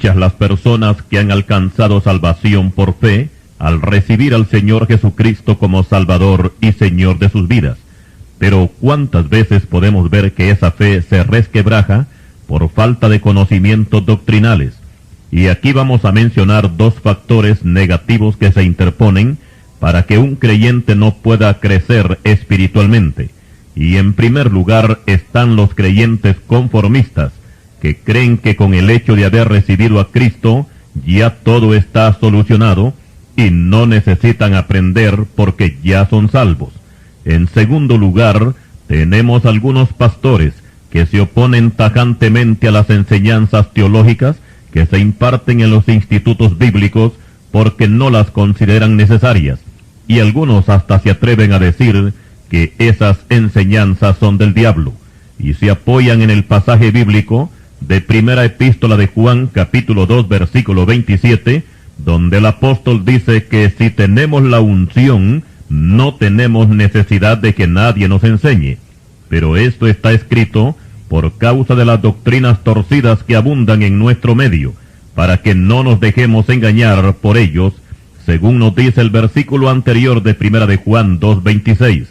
muchas las personas que han alcanzado salvación por fe al recibir al Señor Jesucristo como Salvador y Señor de sus vidas. Pero ¿cuántas veces podemos ver que esa fe se resquebraja por falta de conocimientos doctrinales? Y aquí vamos a mencionar dos factores negativos que se interponen para que un creyente no pueda crecer espiritualmente. Y en primer lugar están los creyentes conformistas, que creen que con el hecho de haber recibido a Cristo ya todo está solucionado y no necesitan aprender porque ya son salvos. En segundo lugar, tenemos algunos pastores que se oponen tajantemente a las enseñanzas teológicas que se imparten en los institutos bíblicos porque no las consideran necesarias, y algunos hasta se atreven a decir que esas enseñanzas son del diablo, y se apoyan en el pasaje bíblico de primera epístola de Juan, capítulo 2, versículo 27, donde el apóstol dice que si tenemos la unción, no tenemos necesidad de que nadie nos enseñe. Pero esto está escrito por causa de las doctrinas torcidas que abundan en nuestro medio, para que no nos dejemos engañar por ellos, según nos dice el versículo anterior de primera de Juan 2:26.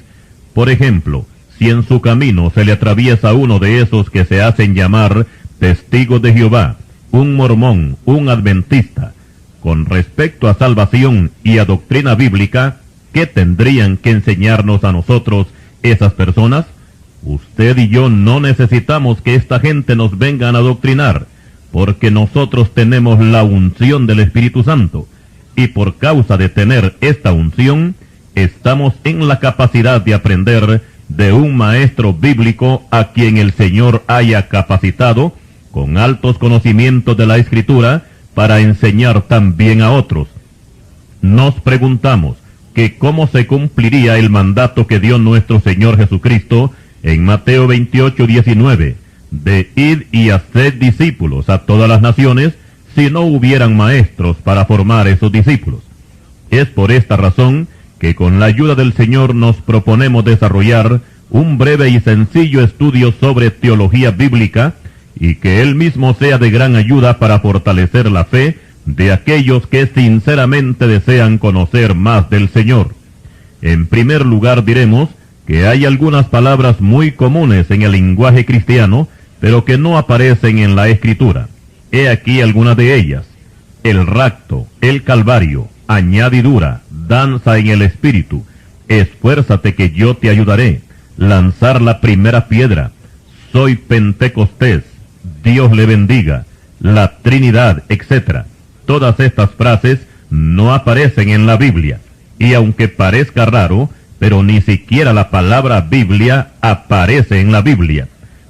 Por ejemplo, si en su camino se le atraviesa uno de esos que se hacen llamar testigos de Jehová, un mormón, un adventista, con respecto a salvación y a doctrina bíblica, ¿qué tendrían que enseñarnos a nosotros esas personas? Usted y yo no necesitamos que esta gente nos vengan a adoctrinar, porque nosotros tenemos la unción del Espíritu Santo, y por causa de tener esta unción, estamos en la capacidad de aprender de un maestro bíblico a quien el Señor haya capacitado con altos conocimientos de la Escritura para enseñar también a otros. Nos preguntamos que cómo se cumpliría el mandato que dio nuestro Señor Jesucristo en Mateo 28:19, de id y haced discípulos a todas las naciones, si no hubieran maestros para formar esos discípulos. Es por esta razón que con la ayuda del Señor nos proponemos desarrollar un breve y sencillo estudio sobre teología bíblica, y que Él mismo sea de gran ayuda para fortalecer la fe de aquellos que sinceramente desean conocer más del Señor. En primer lugar diremos que hay algunas palabras muy comunes en el lenguaje cristiano, pero que no aparecen en la Escritura. He aquí algunas de ellas: el rapto, el calvario, añadidura, danza en el Espíritu, esfuérzate que yo te ayudaré, lanzar la primera piedra, soy Pentecostés, Dios le bendiga, la Trinidad, etc. Todas estas frases no aparecen en la Biblia, y aunque parezca raro, pero ni siquiera la palabra Biblia aparece en la Biblia,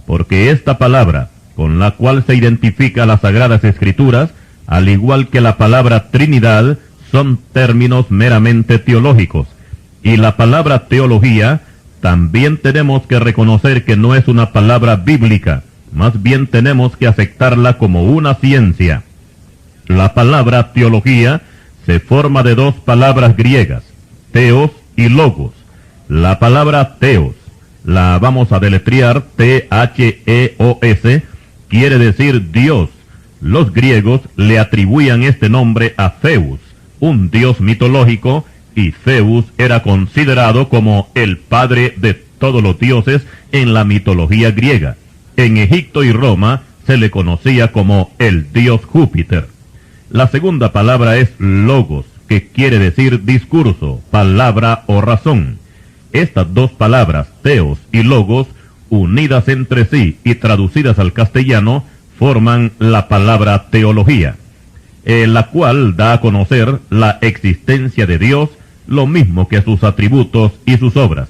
porque esta palabra, con la cual se identifica las Sagradas Escrituras, al igual que la palabra Trinidad, son términos meramente teológicos, y la palabra teología también tenemos que reconocer que no es una palabra bíblica, más bien tenemos que aceptarla como una ciencia. La palabra teología se forma de dos palabras griegas, theos y logos. La palabra theos, la vamos a deletrear T-H-E-O-S, quiere decir Dios. Los griegos le atribuían este nombre a Zeus, un dios mitológico, y Zeus era considerado como el padre de todos los dioses en la mitología griega. En Egipto y Roma se le conocía como el dios Júpiter. La segunda palabra es logos, que quiere decir discurso, palabra o razón. Estas dos palabras, theos y logos, unidas entre sí y traducidas al castellano, forman la palabra teología, la cual da a conocer la existencia de Dios, lo mismo que sus atributos y sus obras.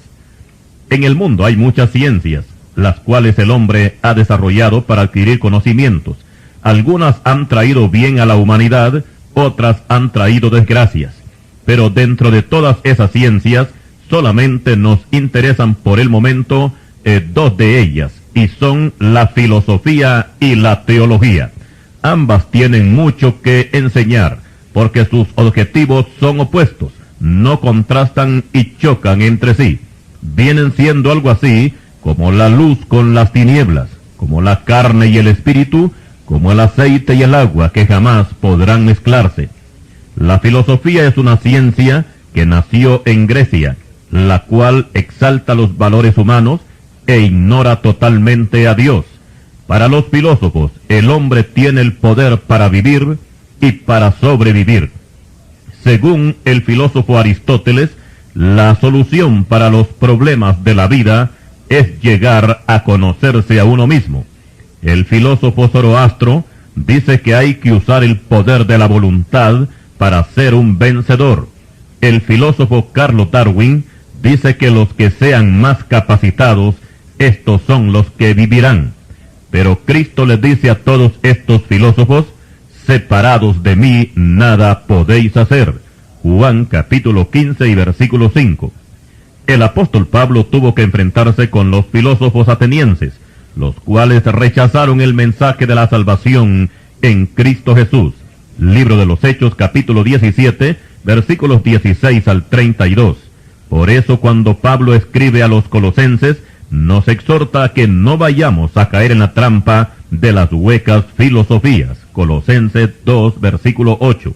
En el mundo hay muchas ciencias, las cuales el hombre ha desarrollado para adquirir conocimientos. Algunas han traído bien a la humanidad, otras han traído desgracias. Pero dentro de todas esas ciencias, solamente nos interesan por el momento dos de ellas, y son la filosofía y la teología. Ambas tienen mucho que enseñar, porque sus objetivos son opuestos, no contrastan y chocan entre sí. Vienen siendo algo así como la luz con las tinieblas, como la carne y el espíritu, como el aceite y el agua que jamás podrán mezclarse. La filosofía es una ciencia que nació en Grecia, la cual exalta los valores humanos e ignora totalmente a Dios. Para los filósofos, el hombre tiene el poder para vivir y para sobrevivir. Según el filósofo Aristóteles, la solución para los problemas de la vida es llegar a conocerse a uno mismo. El filósofo Zoroastro dice que hay que usar el poder de la voluntad para ser un vencedor. El filósofo Carlos Darwin dice que los que sean más capacitados, estos son los que vivirán. Pero Cristo les dice a todos estos filósofos: separados de mí nada podéis hacer. Juan capítulo 15 y versículo 5. El apóstol Pablo tuvo que enfrentarse con los filósofos atenienses, los cuales rechazaron el mensaje de la salvación en Cristo Jesús. Libro de los Hechos capítulo 17, versículos 16 al 32. Por eso cuando Pablo escribe a los colosenses, nos exhorta a que no vayamos a caer en la trampa de las huecas filosofías. Colosenses 2, versículo 8.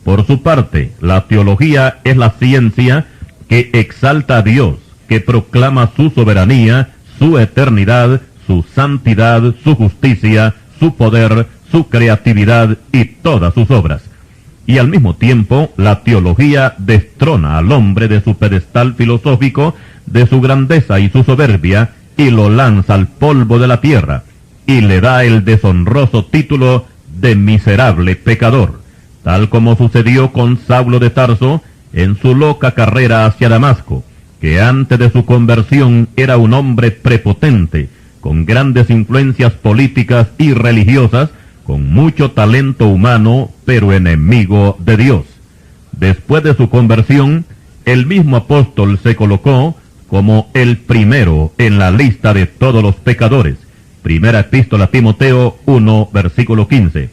Por su parte, la teología es la ciencia que exalta a Dios, que proclama su soberanía, su eternidad, su santidad, su justicia, su poder, su creatividad y todas sus obras. Y al mismo tiempo, la teología destrona al hombre de su pedestal filosófico, de su grandeza y su soberbia, y lo lanza al polvo de la tierra, y le da el deshonroso título de miserable pecador, tal como sucedió con Saulo de Tarso en su loca carrera hacia Damasco, que antes de su conversión era un hombre prepotente, con grandes influencias políticas y religiosas, con mucho talento humano, pero enemigo de Dios. Después de su conversión, el mismo apóstol se colocó como el primero en la lista de todos los pecadores. Primera epístola a Timoteo 1, versículo 15.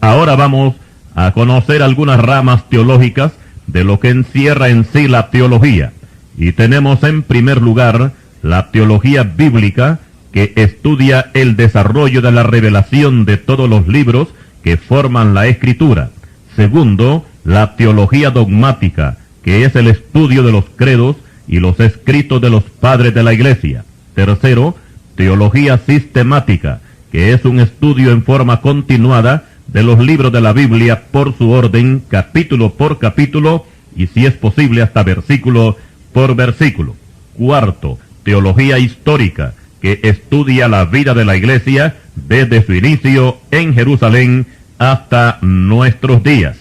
Ahora vamos a conocer algunas ramas teológicas de lo que encierra en sí la teología. Y tenemos en primer lugar la teología bíblica, que estudia el desarrollo de la revelación de todos los libros que forman la Escritura. Segundo, la teología dogmática, que es el estudio de los credos y los escritos de los padres de la Iglesia. Tercero, teología sistemática, que es un estudio en forma continuada de los libros de la Biblia por su orden, capítulo por capítulo, y si es posible hasta versículo por versículo. Cuarto, teología histórica, que estudia la vida de la Iglesia desde su inicio en Jerusalén hasta nuestros días.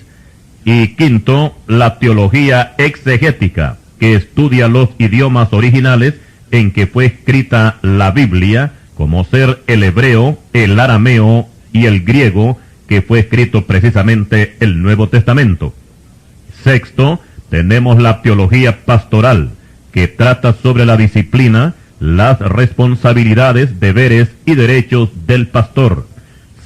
Y quinto, la teología exegética, que estudia los idiomas originales en que fue escrita la Biblia, como ser el hebreo, el arameo y el griego, que fue escrito precisamente el Nuevo Testamento. Sexto, tenemos la teología pastoral, que trata sobre la disciplina, las responsabilidades, deberes y derechos del pastor.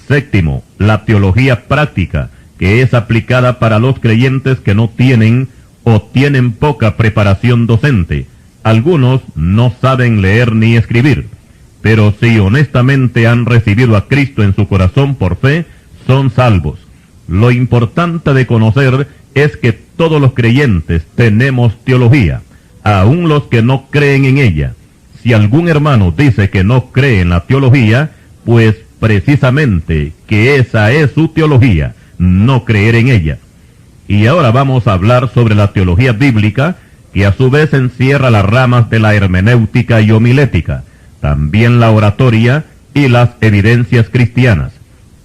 Séptimo, la teología práctica, que es aplicada para los creyentes que no tienen o tienen poca preparación docente. Algunos no saben leer ni escribir, pero si honestamente han recibido a Cristo en su corazón por fe, son salvos. Lo importante de conocer es que todos los creyentes tenemos teología, aun los que no creen en ella. Si algún hermano dice que no cree en la teología, pues precisamente que esa es su teología, no creer en ella. Y ahora vamos a hablar sobre la teología bíblica, que a su vez encierra las ramas de la hermenéutica y homilética, también la oratoria y las evidencias cristianas.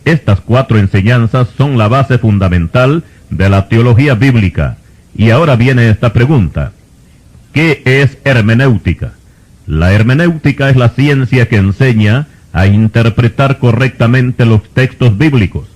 Estas cuatro enseñanzas son la base fundamental de la teología bíblica. Y ahora viene esta pregunta: ¿qué es hermenéutica? La hermenéutica es la ciencia que enseña a interpretar correctamente los textos bíblicos.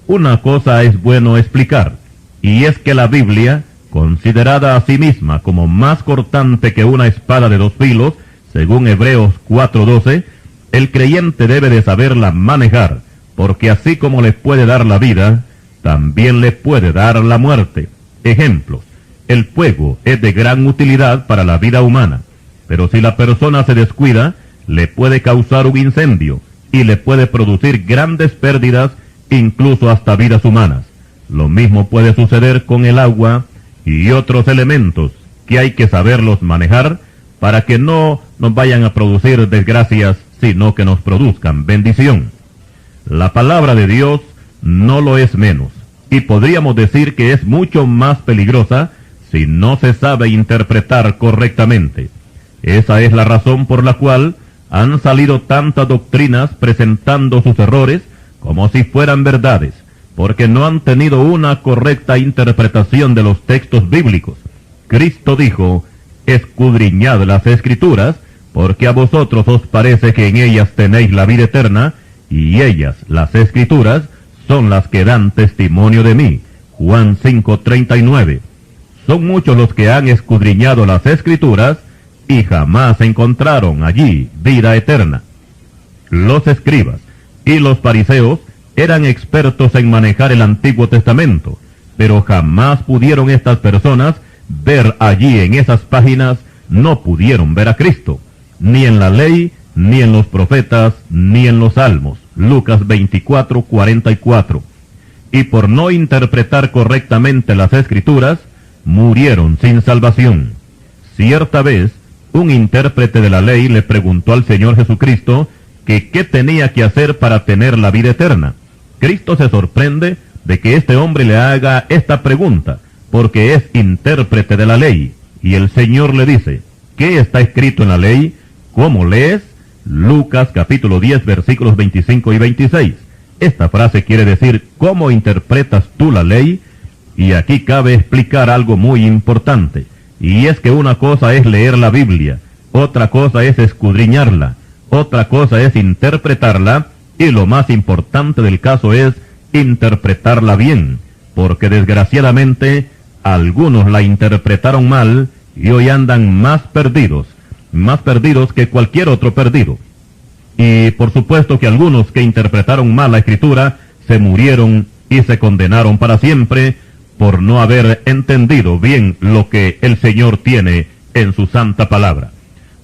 Una cosa es bueno explicar, y es que la Biblia, considerada a sí misma como más cortante que una espada de dos filos, según Hebreos 4:12, el creyente debe de saberla manejar, porque así como le puede dar la vida, también le puede dar la muerte. Ejemplos: el fuego es de gran utilidad para la vida humana, pero si la persona se descuida, le puede causar un incendio, y le puede producir grandes pérdidas, incluso hasta vidas humanas. Lo mismo puede suceder con el agua y otros elementos que hay que saberlos manejar para que no nos vayan a producir desgracias, sino que nos produzcan bendición. La palabra de Dios no lo es menos, y podríamos decir que es mucho más peligrosa si no se sabe interpretar correctamente. Esa es la razón por la cual han salido tantas doctrinas presentando sus errores como si fueran verdades, porque no han tenido una correcta interpretación de los textos bíblicos. Cristo dijo: escudriñad las Escrituras, porque a vosotros os parece que en ellas tenéis la vida eterna, y ellas, las Escrituras, son las que dan testimonio de mí. Juan 5:39. Son muchos los que han escudriñado las Escrituras y jamás encontraron allí vida eterna. Los escribas y los fariseos eran expertos en manejar el Antiguo Testamento, pero jamás pudieron estas personas ver allí en esas páginas, no pudieron ver a Cristo, ni en la ley, ni en los profetas, ni en los salmos. Lucas 24:44. Y por no interpretar correctamente las Escrituras, murieron sin salvación. Cierta vez, un intérprete de la ley le preguntó al Señor Jesucristo que qué tenía que hacer para tener la vida eterna. Cristo se sorprende de que este hombre le haga esta pregunta, porque es intérprete de la ley, y el Señor le dice: ¿qué está escrito en la ley? ¿Cómo lees? Lucas capítulo 10 versículos 25 y 26. Esta frase quiere decir: ¿cómo interpretas tú la ley? Y aquí cabe explicar algo muy importante, y es que una cosa es leer la Biblia, otra cosa es escudriñarla, otra cosa es interpretarla, y lo más importante del caso es interpretarla bien, porque desgraciadamente algunos la interpretaron mal y hoy andan más perdidos que cualquier otro perdido. Y por supuesto que algunos que interpretaron mal la Escritura se murieron y se condenaron para siempre por no haber entendido bien lo que el Señor tiene en su santa palabra.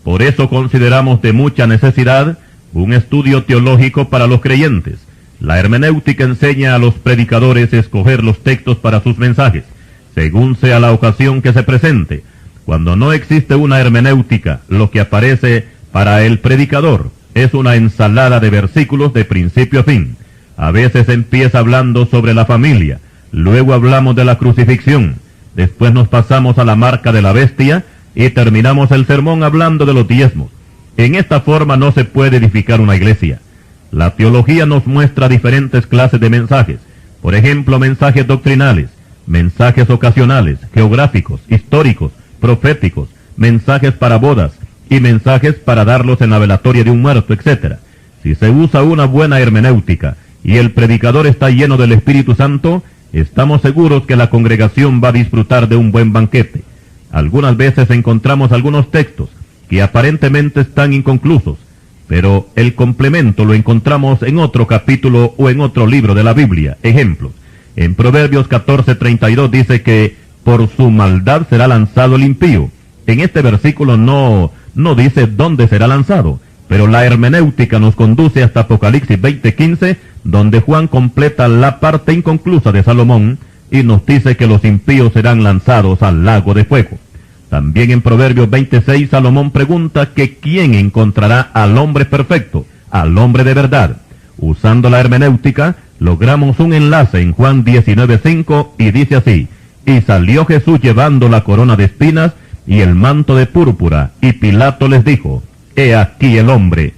Por eso consideramos de mucha necesidad un estudio teológico para los creyentes. La hermenéutica enseña a los predicadores a escoger los textos para sus mensajes, según sea la ocasión que se presente. Cuando no existe una hermenéutica, lo que aparece para el predicador es una ensalada de versículos de principio a fin. A veces empieza hablando sobre la familia, luego hablamos de la crucifixión, después nos pasamos a la marca de la bestia y terminamos el sermón hablando de los diezmos. En esta forma no se puede edificar una iglesia. La teología nos muestra diferentes clases de mensajes, por ejemplo, mensajes doctrinales, mensajes ocasionales, geográficos, históricos, proféticos, mensajes para bodas y mensajes para darlos en la velatoria de un muerto, etc. Si se usa una buena hermenéutica y el predicador está lleno del Espíritu Santo, estamos seguros que la congregación va a disfrutar de un buen banquete. Algunas veces encontramos algunos textos que aparentemente están inconclusos, pero el complemento lo encontramos en otro capítulo o en otro libro de la Biblia. Ejemplos: en Proverbios 14:32 dice que por su maldad será lanzado el impío. En este versículo no dice dónde será lanzado, pero la hermenéutica nos conduce hasta Apocalipsis 20:15, donde Juan completa la parte inconclusa de Salomón y nos dice que los impíos serán lanzados al lago de fuego. También en Proverbios 26 Salomón pregunta que quién encontrará al hombre perfecto, al hombre de verdad. Usando la hermenéutica logramos un enlace en Juan 19:5 y dice así: y salió Jesús llevando la corona de espinas y el manto de púrpura, y Pilato les dijo: he aquí el hombre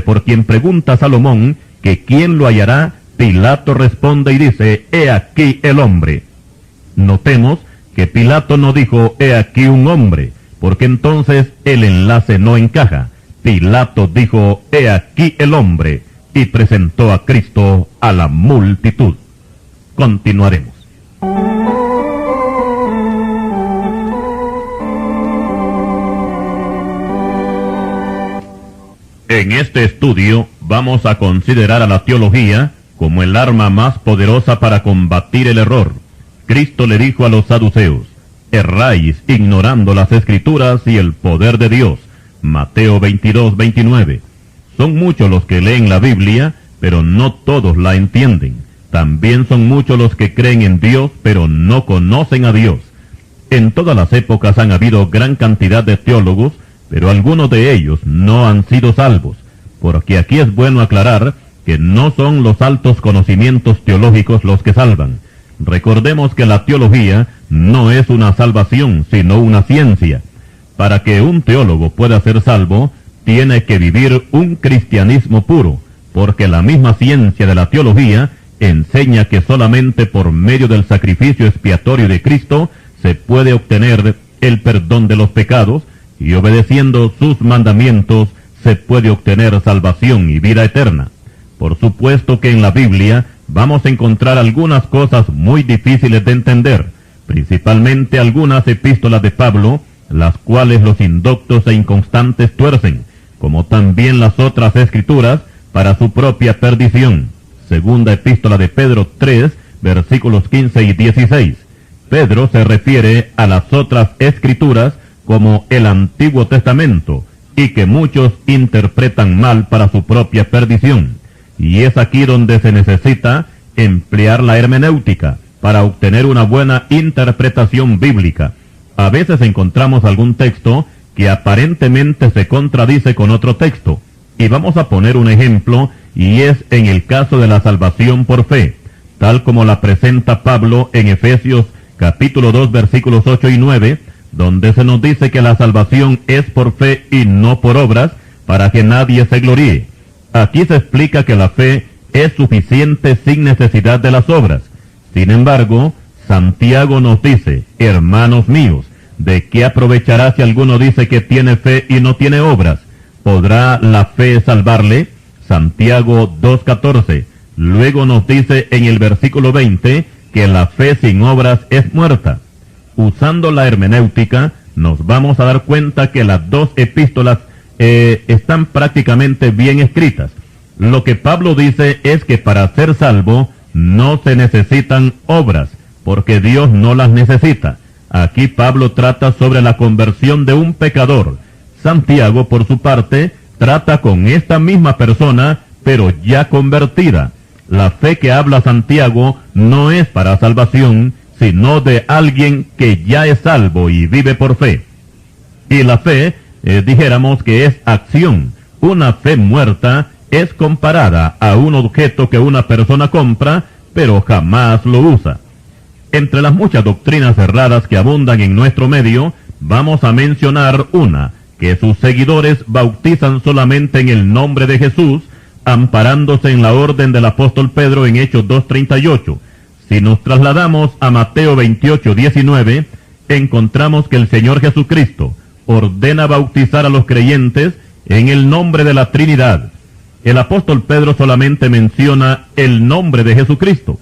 por quien pregunta Salomón que quién lo hallará. Pilato responde y dice: he aquí el hombre. Notemos que Pilato no dijo: he aquí un hombre, porque entonces el enlace no encaja. Pilato dijo: he aquí el hombre, y presentó a Cristo a la multitud. Continuaremos. En este estudio vamos a considerar a la teología como el arma más poderosa para combatir el error. Cristo le dijo a los saduceos: erráis ignorando las Escrituras y el poder de Dios. Mateo 22:29. Son muchos los que leen la Biblia, pero no todos la entienden. También son muchos los que creen en Dios, pero no conocen a Dios. En todas las épocas han habido gran cantidad de teólogos, pero algunos de ellos no han sido salvos, porque aquí es bueno aclarar que no son los altos conocimientos teológicos los que salvan. Recordemos que la teología no es una salvación, sino una ciencia. Para que un teólogo pueda ser salvo, tiene que vivir un cristianismo puro, porque la misma ciencia de la teología enseña que solamente por medio del sacrificio expiatorio de Cristo se puede obtener el perdón de los pecados, y obedeciendo sus mandamientos se puede obtener salvación y vida eterna. Por supuesto que en la Biblia vamos a encontrar algunas cosas muy difíciles de entender, principalmente algunas epístolas de Pablo, las cuales los indoctos e inconstantes tuercen, como también las otras escrituras, para su propia perdición. Segunda epístola de Pedro 3, versículos 15 y 16. Pedro se refiere a las otras escrituras como el Antiguo Testamento, y que muchos interpretan mal para su propia perdición. Y es aquí donde se necesita emplear la hermenéutica para obtener una buena interpretación bíblica. A veces encontramos algún texto que aparentemente se contradice con otro texto, y vamos a poner un ejemplo, y es en el caso de la salvación por fe, tal como la presenta Pablo en Efesios capítulo 2 versículos 8 y 9, donde se nos dice que la salvación es por fe y no por obras, para que nadie se gloríe. Aquí se explica que la fe es suficiente sin necesidad de las obras. Sin embargo, Santiago nos dice, hermanos míos, ¿de qué aprovechará si alguno dice que tiene fe y no tiene obras? ¿Podrá la fe salvarle? Santiago 2:14. Luego nos dice en el versículo 20 que la fe sin obras es muerta. Usando la hermenéutica, nos vamos a dar cuenta que las dos epístolas están prácticamente bien escritas. Lo que Pablo dice es que para ser salvo no se necesitan obras, porque Dios no las necesita. Aquí Pablo trata sobre la conversión de un pecador. Santiago, por su parte, trata con esta misma persona, pero ya convertida. La fe que habla Santiago no es para salvación, sino de alguien que ya es salvo y vive por fe. Y la fe, dijéramos que es acción. Una fe muerta es comparada a un objeto que una persona compra, pero jamás lo usa. Entre las muchas doctrinas erradas que abundan en nuestro medio, vamos a mencionar una, que sus seguidores bautizan solamente en el nombre de Jesús, amparándose en la orden del apóstol Pedro en Hechos 2:38. Si nos trasladamos a Mateo 28:19, encontramos que el Señor Jesucristo ordena bautizar a los creyentes en el nombre de la Trinidad. El apóstol Pedro solamente menciona el nombre de Jesucristo.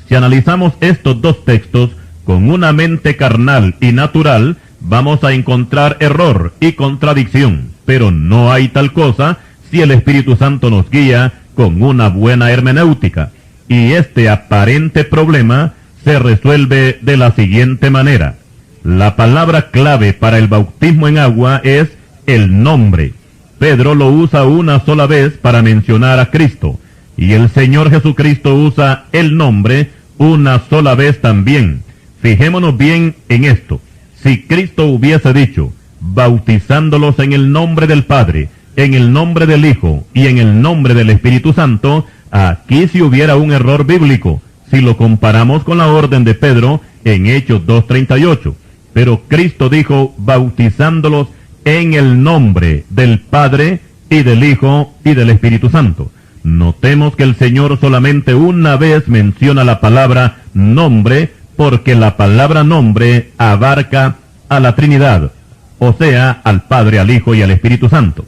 Si analizamos estos dos textos con una mente carnal y natural, vamos a encontrar error y contradicción, pero no hay tal cosa si el Espíritu Santo nos guía con una buena hermenéutica. Y este aparente problema se resuelve de la siguiente manera. La palabra clave para el bautismo en agua es el nombre. Pedro lo usa una sola vez para mencionar a Cristo, y el Señor Jesucristo usa el nombre una sola vez también. Fijémonos bien en esto. Si Cristo hubiese dicho, bautizándolos en el nombre del Padre, en el nombre del Hijo y en el nombre del Espíritu Santo, aquí sí hubiera un error bíblico, si lo comparamos con la orden de Pedro en Hechos 2:38. Pero Cristo dijo, bautizándolos en el nombre del Padre y del Hijo y del Espíritu Santo. Notemos que el Señor solamente una vez menciona la palabra nombre, porque la palabra nombre abarca a la Trinidad, o sea, al Padre, al Hijo y al Espíritu Santo.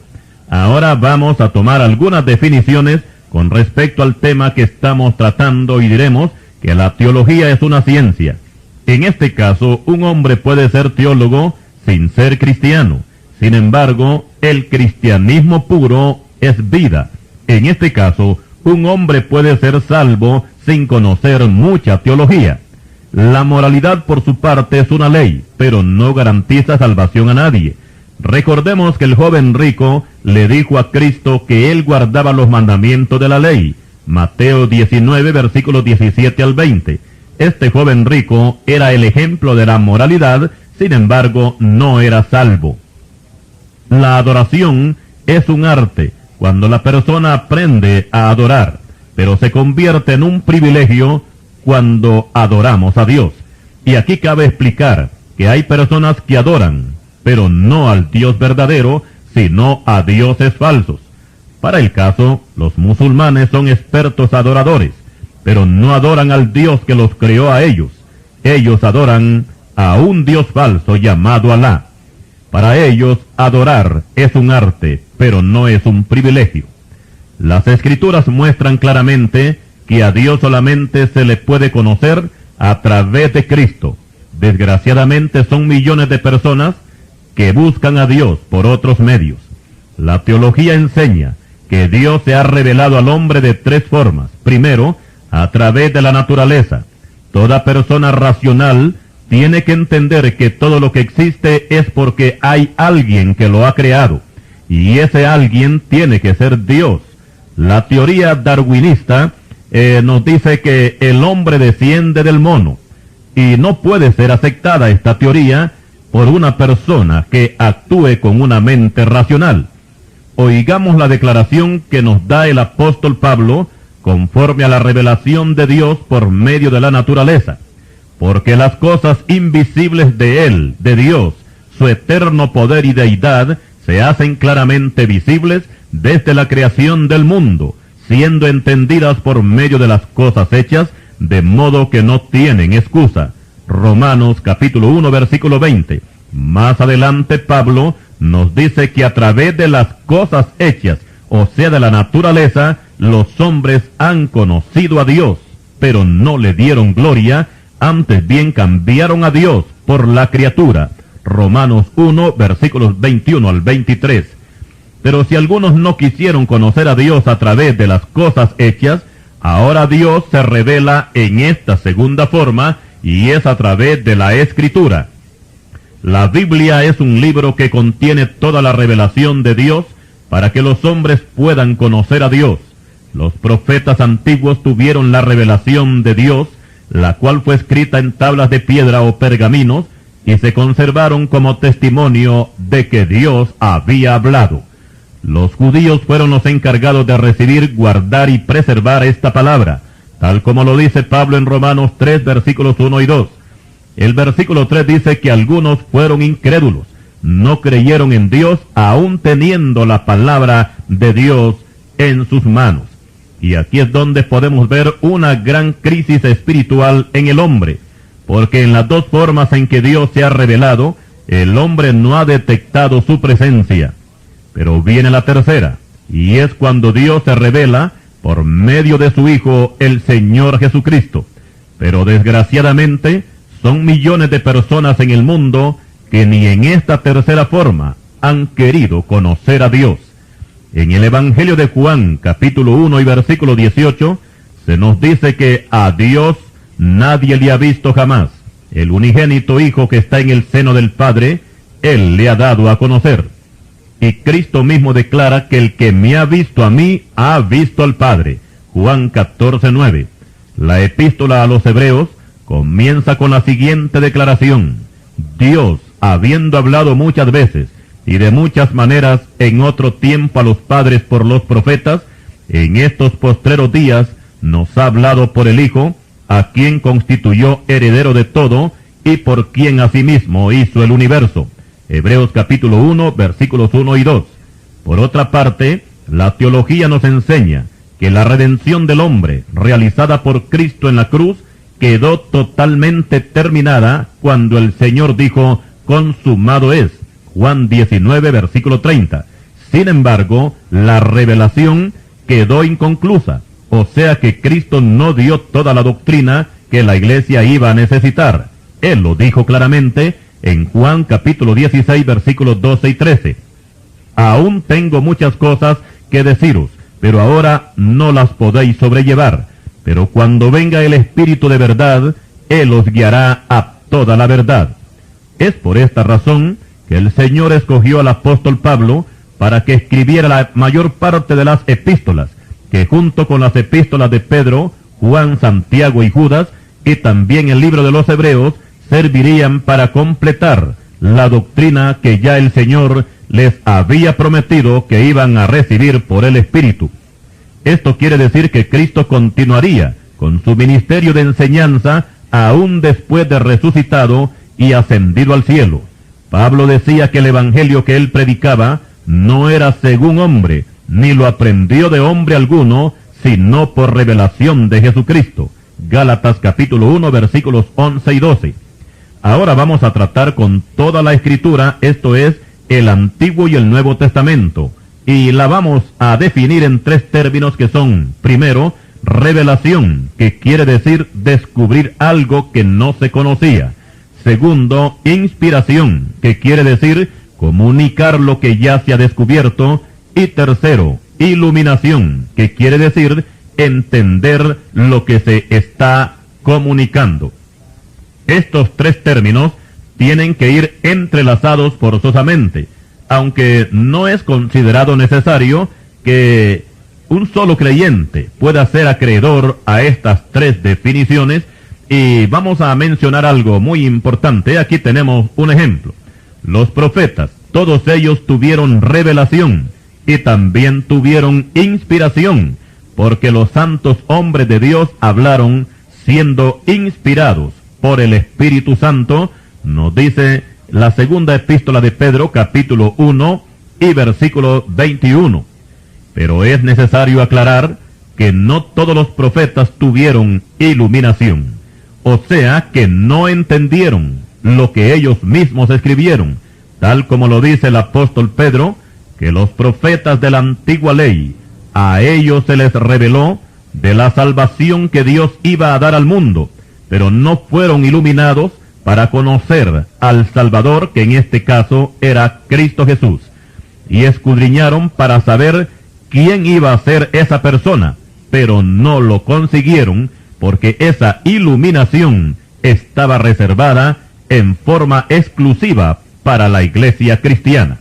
Ahora vamos a tomar algunas definiciones con respecto al tema que estamos tratando y diremos que la teología es una ciencia. En este caso, un hombre puede ser teólogo sin ser cristiano. Sin embargo, el cristianismo puro es vida. En este caso, un hombre puede ser salvo sin conocer mucha teología. La moralidad por su parte es una ley, pero no garantiza salvación a nadie. Recordemos que el joven rico le dijo a Cristo que él guardaba los mandamientos de la ley. Mateo 19, versículos 17 al 20. Este joven rico era el ejemplo de la moralidad, sin embargo, no era salvo. La adoración es un arte cuando la persona aprende a adorar, pero se convierte en un privilegio cuando adoramos a Dios. Y aquí cabe explicar que hay personas que adoran, pero no al Dios verdadero, sino a dioses falsos. Para el caso, los musulmanes son expertos adoradores, pero no adoran al Dios que los creó a ellos. Ellos adoran a un Dios falso llamado Alá. Para ellos, adorar es un arte, pero no es un privilegio. Las Escrituras muestran claramente que a Dios solamente se le puede conocer a través de Cristo. Desgraciadamente son millones de personas que buscan a Dios por otros medios. La teología enseña que Dios se ha revelado al hombre de tres formas. Primero, a través de la naturaleza. Toda persona racional tiene que entender que todo lo que existe es porque hay alguien que lo ha creado, y ese alguien tiene que ser Dios. La teoría darwinista nos dice que el hombre desciende del mono, y no puede ser aceptada esta teoría por una persona que actúe con una mente racional. Oigamos la declaración que nos da el apóstol Pablo conforme a la revelación de Dios por medio de la naturaleza. Porque las cosas invisibles de Él, de Dios, su eterno poder y deidad, se hacen claramente visibles desde la creación del mundo, siendo entendidas por medio de las cosas hechas, de modo que no tienen excusa. Romanos capítulo 1, versículo 20. Más adelante Pablo nos dice que a través de las cosas hechas, o sea de la naturaleza, los hombres han conocido a Dios, pero no le dieron gloria, antes bien cambiaron a Dios por la criatura. Romanos 1, versículos 21 al 23. Pero si algunos no quisieron conocer a Dios a través de las cosas hechas, ahora Dios se revela en esta segunda forma, y es a través de la Escritura. La Biblia es un libro que contiene toda la revelación de Dios para que los hombres puedan conocer a Dios. Los profetas antiguos tuvieron la revelación de Dios, la cual fue escrita en tablas de piedra o pergaminos, y se conservaron como testimonio de que Dios había hablado. Los judíos fueron los encargados de recibir, guardar y preservar esta palabra, tal como lo dice Pablo en Romanos 3, versículos 1 y 2. El versículo 3 dice que algunos fueron incrédulos, no creyeron en Dios, aún teniendo la palabra de Dios en sus manos. Y aquí es donde podemos ver una gran crisis espiritual en el hombre, porque en las dos formas en que Dios se ha revelado, el hombre no ha detectado su presencia. Pero viene la tercera, y es cuando Dios se revela por medio de su Hijo, el Señor Jesucristo. Pero desgraciadamente, son millones de personas en el mundo que ni en esta tercera forma han querido conocer a Dios. En el Evangelio de Juan, capítulo 1 y versículo 18, se nos dice que a Dios nadie le ha visto jamás. El unigénito Hijo que está en el seno del Padre, Él le ha dado a conocer. Y Cristo mismo declara que el que me ha visto a mí, ha visto al Padre. Juan 14, 9. La epístola a los Hebreos comienza con la siguiente declaración: Dios, habiendo hablado muchas veces y de muchas maneras en otro tiempo a los padres por los profetas, en estos postreros días nos ha hablado por el Hijo, a quien constituyó heredero de todo y por quien asimismo hizo el universo. Hebreos capítulo 1, versículos 1 y 2. Por otra parte, la teología nos enseña que la redención del hombre, realizada por Cristo en la cruz, quedó totalmente terminada cuando el Señor dijo, consumado es. Juan 19, versículo 30. Sin embargo, la revelación quedó inconclusa, o sea que Cristo no dio toda la doctrina que la iglesia iba a necesitar. Él lo dijo claramente en Juan capítulo 16, versículos 12 y 13. Aún tengo muchas cosas que deciros, pero ahora no las podéis sobrellevar. Pero cuando venga el Espíritu de verdad, Él os guiará a toda la verdad. Es por esta razón que el Señor escogió al apóstol Pablo para que escribiera la mayor parte de las epístolas, que junto con las epístolas de Pedro, Juan, Santiago y Judas, y también el libro de los Hebreos, servirían para completar la doctrina que ya el Señor les había prometido que iban a recibir por el Espíritu. Esto quiere decir que Cristo continuaría con su ministerio de enseñanza aún después de resucitado y ascendido al cielo. Pablo decía que el evangelio que él predicaba no era según hombre, ni lo aprendió de hombre alguno, sino por revelación de Jesucristo. Gálatas capítulo 1, versículos 11 y 12. Ahora vamos a tratar con toda la Escritura, esto es, el Antiguo y el Nuevo Testamento, y la vamos a definir en tres términos que son, primero, revelación, que quiere decir descubrir algo que no se conocía. Segundo, inspiración, que quiere decir comunicar lo que ya se ha descubierto. Y tercero, iluminación, que quiere decir entender lo que se está comunicando. Estos tres términos tienen que ir entrelazados forzosamente, aunque no es considerado necesario que un solo creyente pueda ser acreedor a estas tres definiciones, y vamos a mencionar algo muy importante. Aquí tenemos un ejemplo. Los profetas, todos ellos tuvieron revelación y también tuvieron inspiración, porque los santos hombres de Dios hablaron siendo inspirados por el Espíritu Santo, nos dice la segunda epístola de Pedro, capítulo 1 y versículo 21. Pero es necesario aclarar que no todos los profetas tuvieron iluminación, o sea que no entendieron lo que ellos mismos escribieron, tal como lo dice el apóstol Pedro, que los profetas de la antigua ley, a ellos se les reveló de la salvación que Dios iba a dar al mundo, pero no fueron iluminados para conocer al Salvador, que en este caso era Cristo Jesús, y escudriñaron para saber quién iba a ser esa persona, pero no lo consiguieron, porque esa iluminación estaba reservada en forma exclusiva para la iglesia cristiana.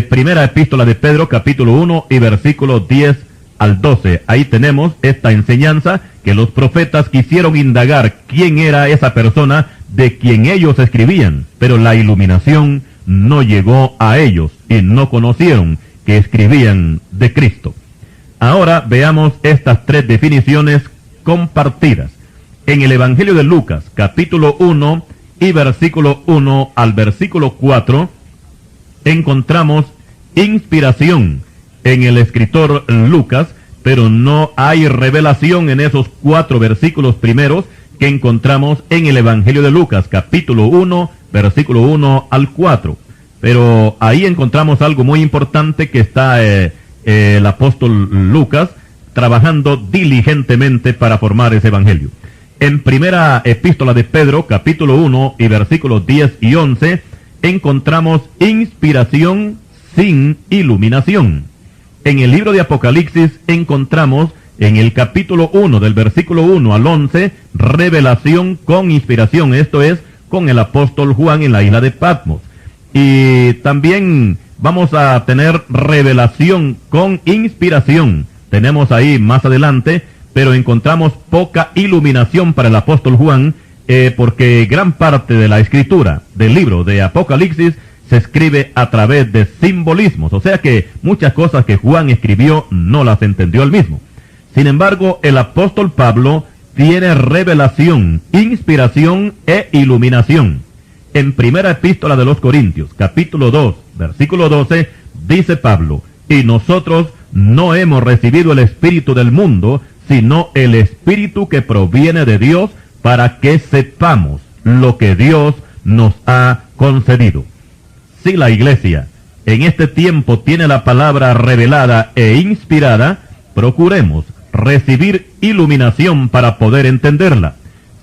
Primera epístola de Pedro, capítulo 1 y versículos 10 al 12. Ahí tenemos esta enseñanza, que los profetas quisieron indagar quién era esa persona de quien ellos escribían, pero la iluminación no llegó a ellos y no conocieron que escribían de Cristo. Ahora veamos estas tres definiciones compartidas. En el Evangelio de Lucas, capítulo 1 y versículo 1 al versículo 4, encontramos inspiración en el escritor Lucas, pero no hay revelación en esos 4 versículos primeros que encontramos en el Evangelio de Lucas, capítulo 1, versículo 1 al 4. Pero ahí encontramos algo muy importante, que está el apóstol Lucas trabajando diligentemente para formar ese Evangelio. En primera epístola de Pedro, capítulo 1 y versículos 10 y 11, encontramos inspiración sin iluminación. En el libro de Apocalipsis encontramos en el capítulo 1 del versículo 1 al 11, revelación con inspiración, esto es, con el apóstol Juan en la isla de Patmos. Y también vamos a tener revelación con inspiración, tenemos ahí más adelante, pero encontramos poca iluminación para el apóstol Juan, porque gran parte de la escritura del libro de Apocalipsis se escribe a través de simbolismos, o sea que muchas cosas que Juan escribió no las entendió él mismo. Sin embargo, el apóstol Pablo tiene revelación, inspiración e iluminación. En primera epístola de los Corintios, capítulo 2, versículo 12, dice Pablo: y nosotros no hemos recibido el espíritu del mundo, sino el espíritu que proviene de Dios, para que sepamos lo que Dios nos ha concedido. Si la iglesia en este tiempo tiene la palabra revelada e inspirada, procuremos recibir iluminación para poder entenderla.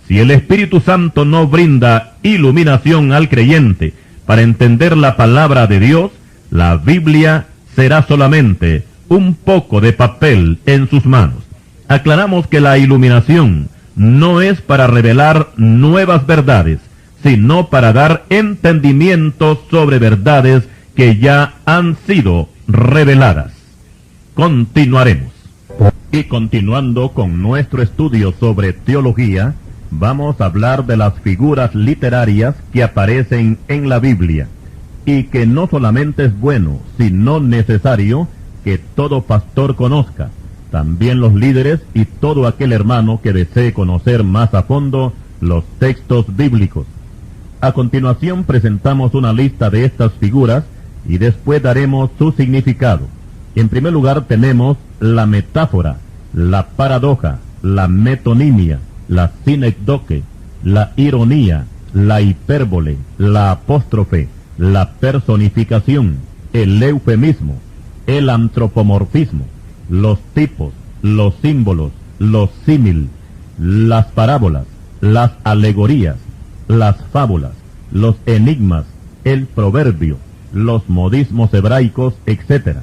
Si el Espíritu Santo no brinda iluminación al creyente para entender la palabra de Dios, la Biblia será solamente un poco de papel en sus manos. Aclaramos que la iluminación no es para revelar nuevas verdades, sino para dar entendimiento sobre verdades que ya han sido reveladas. Continuaremos. Y continuando con nuestro estudio sobre teología, vamos a hablar de las figuras literarias que aparecen en la Biblia, y que no solamente es bueno, sino necesario que todo pastor conozca, también los líderes y todo aquel hermano que desee conocer más a fondo los textos bíblicos. A continuación presentamos una lista de estas figuras y después daremos su significado. En primer lugar tenemos la metáfora, la paradoja, la metonimia, la sinecdoque, la ironía, la hipérbole, la apóstrofe, la personificación, el eufemismo, el antropomorfismo, los tipos, los símbolos, los símil, las parábolas, las alegorías, las fábulas, los enigmas, el proverbio, los modismos hebraicos, etc.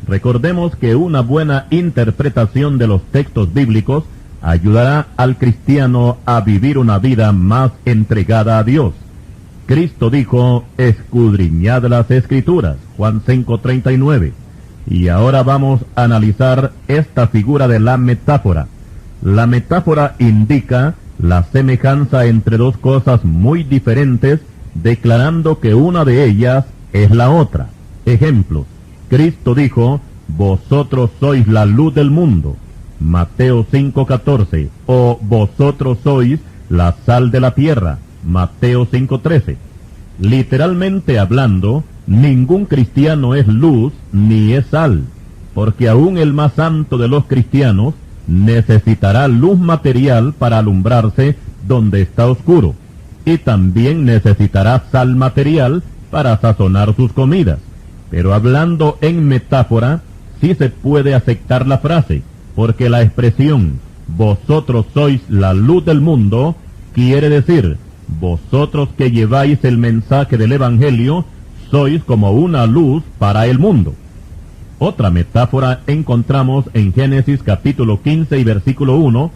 Recordemos que una buena interpretación de los textos bíblicos ayudará al cristiano a vivir una vida más entregada a Dios. Cristo dijo, escudriñad las Escrituras, Juan 5:39. Y ahora vamos a analizar esta figura de la metáfora. La metáfora indica la semejanza entre dos cosas muy diferentes, declarando que una de ellas es la otra. Ejemplos. Cristo dijo, vosotros sois la luz del mundo, Mateo 5:14, o vosotros sois la sal de la tierra, Mateo 5:13. Literalmente hablando, ningún cristiano es luz ni es sal, porque aún el más santo de los cristianos necesitará luz material para alumbrarse donde está oscuro, y también necesitará sal material para sazonar sus comidas. Pero hablando en metáfora, sí se puede aceptar la frase, porque la expresión, vosotros sois la luz del mundo, quiere decir, vosotros que lleváis el mensaje del Evangelio, sois como una luz para el mundo. Otra metáfora encontramos en Génesis capítulo 15 y versículo 1,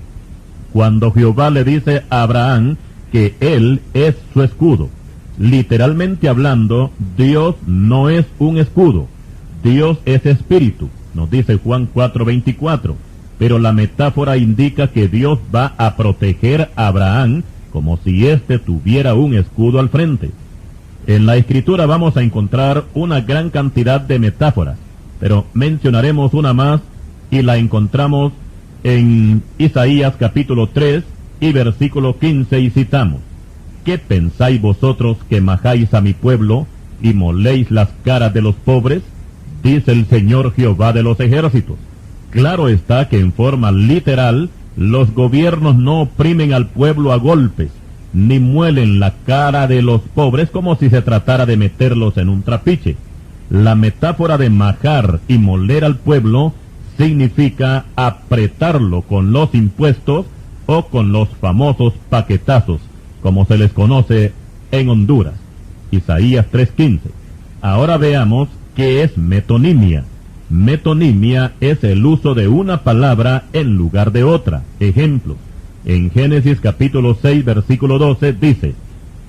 cuando Jehová le dice a Abraham que él es su escudo. Literalmente hablando, Dios no es un escudo, Dios es espíritu, nos dice Juan 4:24, pero la metáfora indica que Dios va a proteger a Abraham como si éste tuviera un escudo al frente. En la Escritura vamos a encontrar una gran cantidad de metáforas, pero mencionaremos una más y la encontramos en Isaías capítulo 3 y versículo 15 y citamos, ¿qué pensáis vosotros que majáis a mi pueblo y moléis las caras de los pobres? Dice el Señor Jehová de los ejércitos. Claro está que en forma literal, los gobiernos no oprimen al pueblo a golpes, ni muelen la cara de los pobres como si se tratara de meterlos en un trapiche. La metáfora de majar y moler al pueblo significa apretarlo con los impuestos o con los famosos paquetazos, como se les conoce en Honduras. Isaías 3:15. Ahora veamos qué es metonimia. Metonimia es el uso de una palabra en lugar de otra. Ejemplo, en Génesis capítulo 6 versículo 12 dice,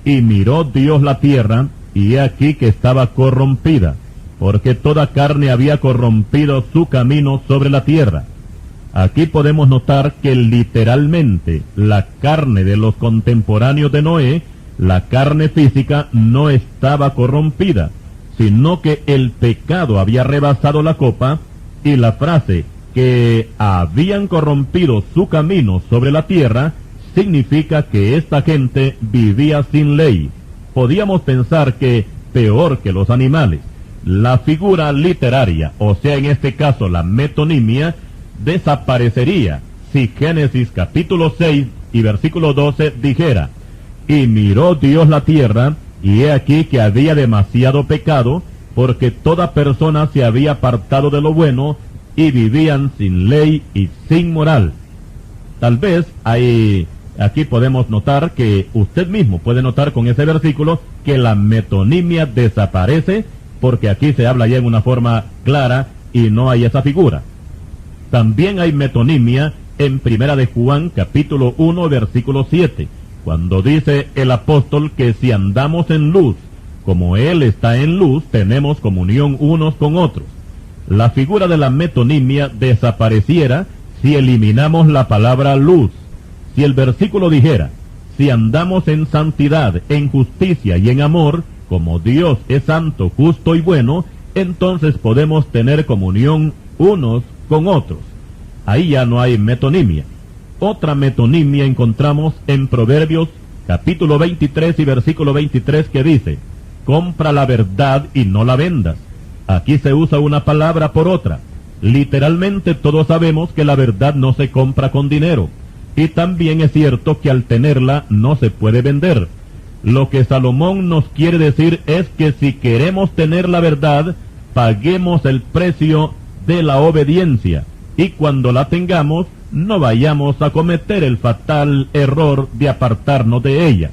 y miró Dios la tierra, y he aquí que estaba corrompida, porque toda carne había corrompido su camino sobre la tierra. Aquí podemos notar que literalmente la carne de los contemporáneos de Noé, la carne física, no estaba corrompida, sino que el pecado había rebasado la copa, y la frase que habían corrompido su camino sobre la tierra significa que esta gente vivía sin ley. Podíamos pensar que peor que los animales. La figura literaria, o sea en este caso la metonimia, desaparecería si Génesis capítulo 6 y versículo 12 dijera, y miró Dios la tierra, y he aquí que había demasiado pecado, porque toda persona se había apartado de lo bueno, y vivían sin ley y sin moral. Tal vez aquí podemos notar que usted mismo puede notar con ese versículo que la metonimia desaparece, porque aquí se habla ya en una forma clara y no hay esa figura. También hay metonimia en Primera de Juan capítulo 1 versículo 7, cuando dice el apóstol que si andamos en luz, como Él está en luz, tenemos comunión unos con otros. La figura de la metonimia desapareciera si eliminamos la palabra luz. Si el versículo dijera, si andamos en santidad, en justicia y en amor, como Dios es santo, justo y bueno, entonces podemos tener comunión unos con otros. Ahí ya no hay metonimia. Otra metonimia encontramos en Proverbios capítulo 23 y versículo 23 que dice, compra la verdad y no la vendas. Aquí se usa una palabra por otra. Literalmente todos sabemos que la verdad no se compra con dinero. Y también es cierto que al tenerla no se puede vender. Lo que Salomón nos quiere decir es que si queremos tener la verdad, paguemos el precio de la obediencia. Y cuando la tengamos, no vayamos a cometer el fatal error de apartarnos de ella.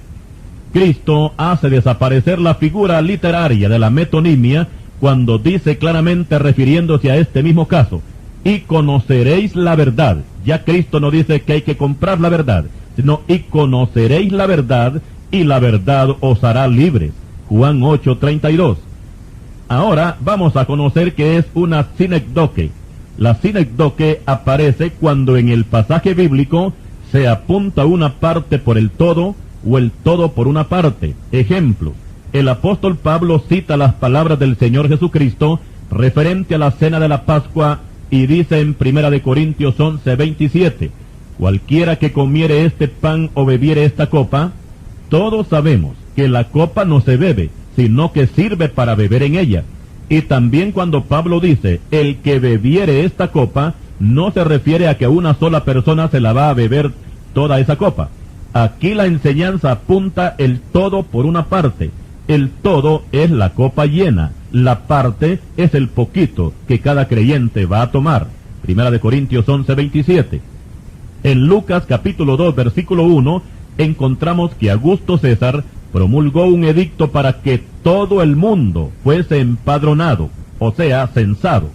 Cristo hace desaparecer la figura literaria de la metonimia cuando dice claramente, refiriéndose a este mismo caso, y conoceréis la verdad. Ya Cristo no dice que hay que comprar la verdad, sino y conoceréis la verdad, y la verdad os hará libres. Juan 8:32. Ahora vamos a conocer qué es una sinecdoque. La sinecdoque aparece cuando en el pasaje bíblico se apunta una parte por el todo o el todo por una parte. Ejemplo, el apóstol Pablo cita las palabras del Señor Jesucristo referente a la cena de la Pascua y dice en 1 Corintios 11:27, cualquiera que comiere este pan o bebiere esta copa, todos sabemos que la copa no se bebe, sino que sirve para beber en ella. Y también cuando Pablo dice, el que bebiere esta copa, no se refiere a que una sola persona se la va a beber toda esa copa. Aquí la enseñanza apunta el todo por una parte. El todo es la copa llena, la parte es el poquito que cada creyente va a tomar. 1 Corintios 11:27. En Lucas capítulo 2 versículo 1 encontramos que Augusto César promulgó un edicto para que todo el mundo fuese empadronado, o sea, censado.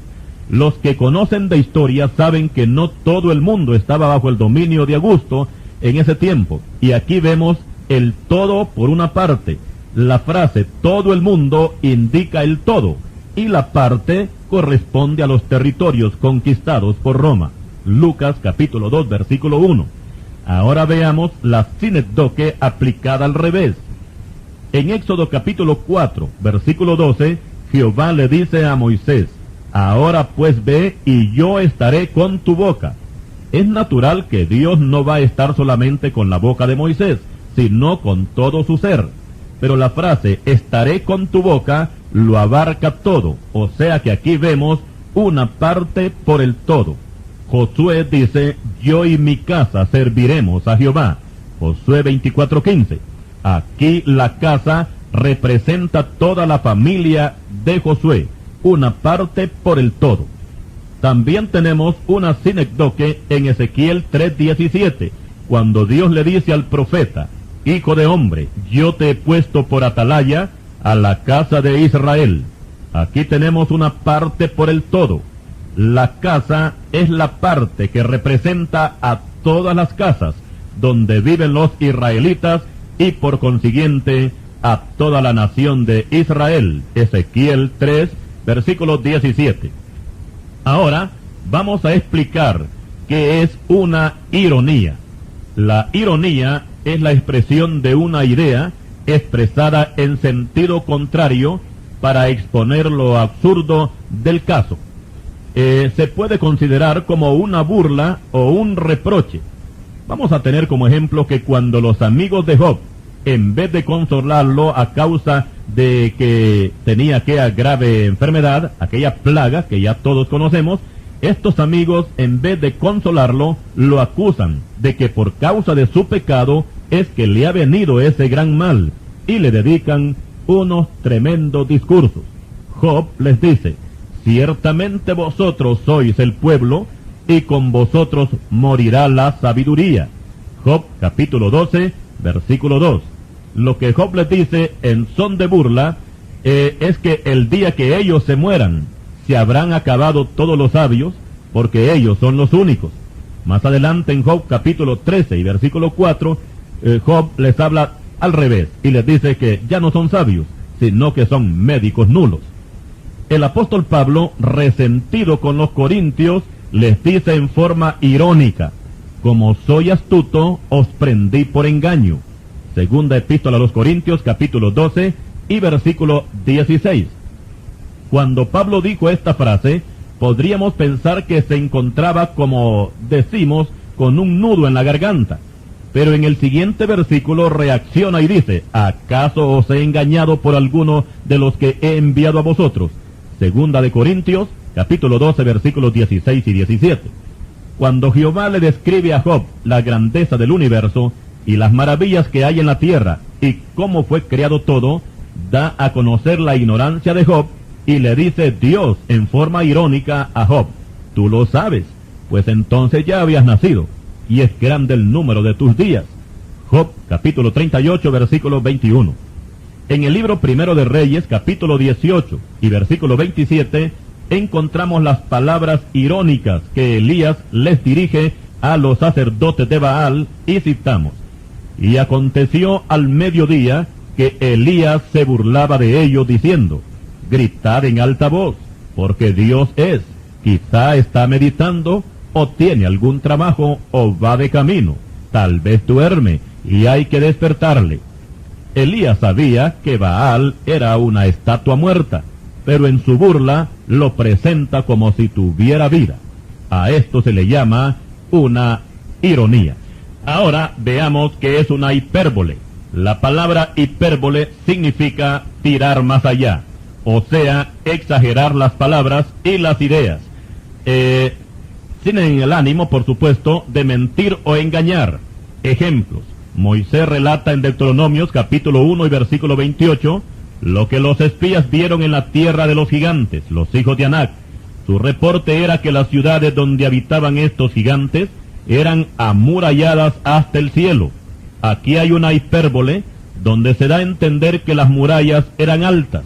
Los que conocen de historia saben que no todo el mundo estaba bajo el dominio de Augusto en ese tiempo, y aquí vemos el todo por una parte. La frase todo el mundo indica el todo, y la parte corresponde a los territorios conquistados por Roma. Lucas capítulo 2 versículo 1. Ahora veamos la sinecdoque aplicada al revés. En Éxodo capítulo 4 versículo 12, Jehová le dice a Moisés, ahora pues ve y yo estaré con tu boca. Es natural que Dios no va a estar solamente con la boca de Moisés, sino con todo su ser. Pero la frase estaré con tu boca lo abarca todo, o sea que aquí vemos una parte por el todo. Josué dice, yo y mi casa serviremos a Jehová. Josué 24:15. Aquí la casa representa toda la familia de Josué, una parte por el todo. También tenemos una sinecdoque en Ezequiel 3:17, cuando Dios le dice al profeta, hijo de hombre, yo te he puesto por atalaya a la casa de Israel. Aquí tenemos una parte por el todo. La casa es la parte que representa a todas las casas donde viven los israelitas y por consiguiente a toda la nación de Israel. Ezequiel 3, versículo 17. Ahora vamos a explicar qué es una ironía. La ironía es la expresión de una idea expresada en sentido contrario para exponer lo absurdo del caso. Se puede considerar como una burla o un reproche. Vamos a tener como ejemplo que cuando los amigos de Job, en vez de consolarlo a causa de que tenía aquella grave enfermedad, aquella plaga que ya todos conocemos, estos amigos, en vez de consolarlo, lo acusan de que por causa de su pecado es que le ha venido ese gran mal, y le dedican unos tremendos discursos. Job les dice, ciertamente vosotros sois el pueblo, y con vosotros morirá la sabiduría. Job capítulo 12, versículo 2. Lo que Job les dice en son de burla es que el día que ellos se mueran, se habrán acabado todos los sabios, porque ellos son los únicos. Más adelante en Job capítulo 13 y versículo 4, Job les habla al revés y les dice que ya no son sabios, sino que son médicos nulos. El apóstol Pablo, resentido con los corintios, les dice en forma irónica: como soy astuto, os prendí por engaño. Segunda epístola a los Corintios, capítulo 12 y versículo 16. Cuando Pablo dijo esta frase, podríamos pensar que se encontraba, como decimos, con un nudo en la garganta. Pero en el siguiente versículo reacciona y dice: ¿acaso os he engañado por alguno de los que he enviado a vosotros? Segunda de Corintios, capítulo 12, versículos 16 y 17. Cuando Jehová le describe a Job la grandeza del universo y las maravillas que hay en la tierra y cómo fue creado todo, da a conocer la ignorancia de Job y le dice Dios en forma irónica a Job: tú lo sabes, pues entonces ya habías nacido, y es grande el número de tus días. Job, capítulo 38, versículo 21. En el libro Primero de Reyes, capítulo 18 y versículo 27, encontramos las palabras irónicas que Elías les dirige a los sacerdotes de Baal, y citamos: y aconteció al mediodía que Elías se burlaba de ellos diciendo: gritad en alta voz, porque Dios es, quizá está meditando, o tiene algún trabajo, o va de camino, tal vez duerme, y hay que despertarle. Elías sabía que Baal era una estatua muerta, pero en su burla lo presenta como si tuviera vida. A esto se le llama una ironía. Ahora veamos qué es una hipérbole. La palabra hipérbole significa tirar más allá, o sea, exagerar las palabras y las ideas. Sin el ánimo, por supuesto, de mentir o engañar. Ejemplos: Moisés relata en Deuteronomios capítulo 1 y versículo 28 lo que los espías vieron en la tierra de los gigantes, los hijos de Anac. Su reporte era que las ciudades donde habitaban estos gigantes eran amuralladas hasta el cielo. Aquí hay una hipérbole donde se da a entender que las murallas eran altas,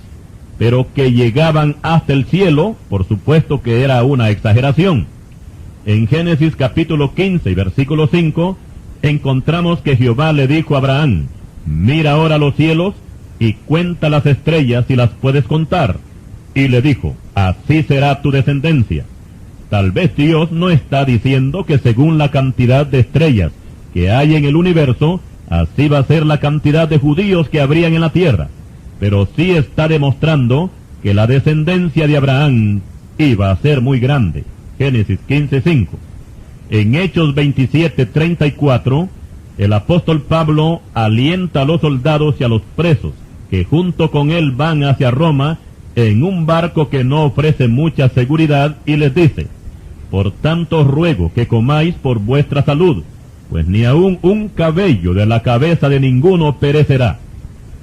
pero que llegaban hasta el cielo. Por supuesto que era una exageración. En Génesis capítulo 15 y versículo 5, encontramos que Jehová le dijo a Abraham: mira ahora los cielos y cuenta las estrellas si las puedes contar. Y le dijo: así será tu descendencia. Tal vez Dios no está diciendo que según la cantidad de estrellas que hay en el universo, así va a ser la cantidad de judíos que habrían en la tierra, pero sí está demostrando que la descendencia de Abraham iba a ser muy grande. Génesis 15:5. En Hechos 27:34, el apóstol Pablo alienta a los soldados y a los presos que junto con él van hacia Roma en un barco que no ofrece mucha seguridad, y les dice: por tanto os ruego que comáis por vuestra salud, pues ni aun un cabello de la cabeza de ninguno perecerá.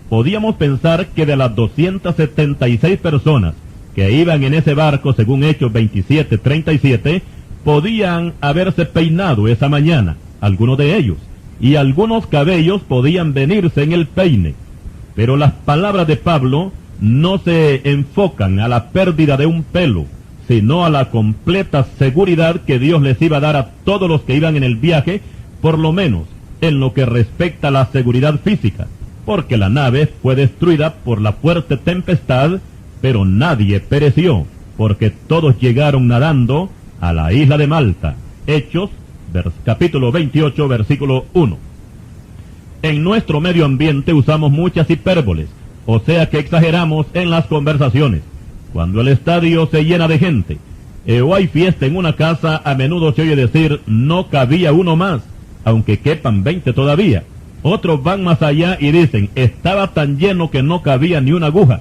Podíamos pensar que de las 276 personas que iban en ese barco, según Hechos 27:37, podían haberse peinado esa mañana, algunos de ellos, y algunos cabellos podían venirse en el peine. Pero las palabras de Pablo no se enfocan a la pérdida de un pelo, sino a la completa seguridad que Dios les iba a dar a todos los que iban en el viaje, por lo menos en lo que respecta a la seguridad física, porque la nave fue destruida por la fuerte tempestad, pero nadie pereció, porque todos llegaron nadando a la isla de Malta. Hechos, capítulo 28, versículo 1. En nuestro medio ambiente usamos muchas hipérboles, o sea que exageramos en las conversaciones. Cuando el estadio se llena de gente, o hay fiesta en una casa, a menudo se oye decir: no cabía uno más, aunque quepan 20 todavía. Otros van más allá y dicen: estaba tan lleno que no cabía ni una aguja.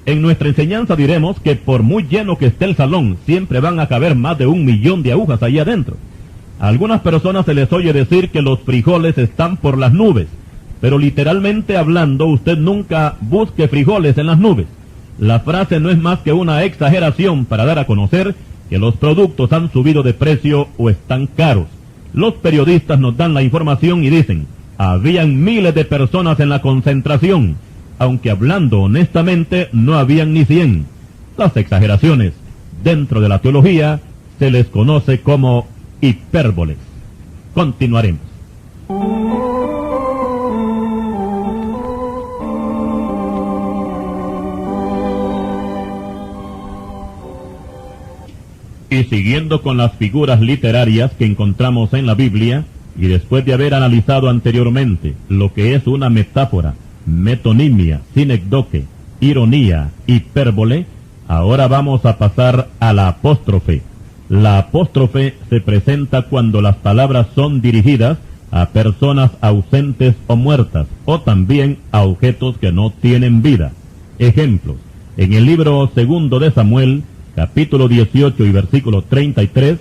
En nuestra enseñanza diremos que por muy lleno que esté el salón, siempre van a caber más de 1 millón de agujas allá adentro. A algunas personas se les oye decir que los frijoles están por las nubes, pero literalmente hablando, usted nunca busque frijoles en las nubes. La frase no es más que una exageración para dar a conocer que los productos han subido de precio o están caros. Los periodistas nos dan la información y dicen: habían miles de personas en la concentración, aunque hablando honestamente no habían ni 100. Las exageraciones dentro de la teología se les conoce como hipérboles. Continuaremos. Y siguiendo con las figuras literarias que encontramos en la Biblia, y después de haber analizado anteriormente lo que es una metáfora, metonimia, sinecdoque, ironía, hipérbole, ahora vamos a pasar a la apóstrofe. La apóstrofe se presenta cuando las palabras son dirigidas a personas ausentes o muertas, o también a objetos que no tienen vida. Ejemplos: en el libro 2 de Samuel, capítulo 18 y versículo 33,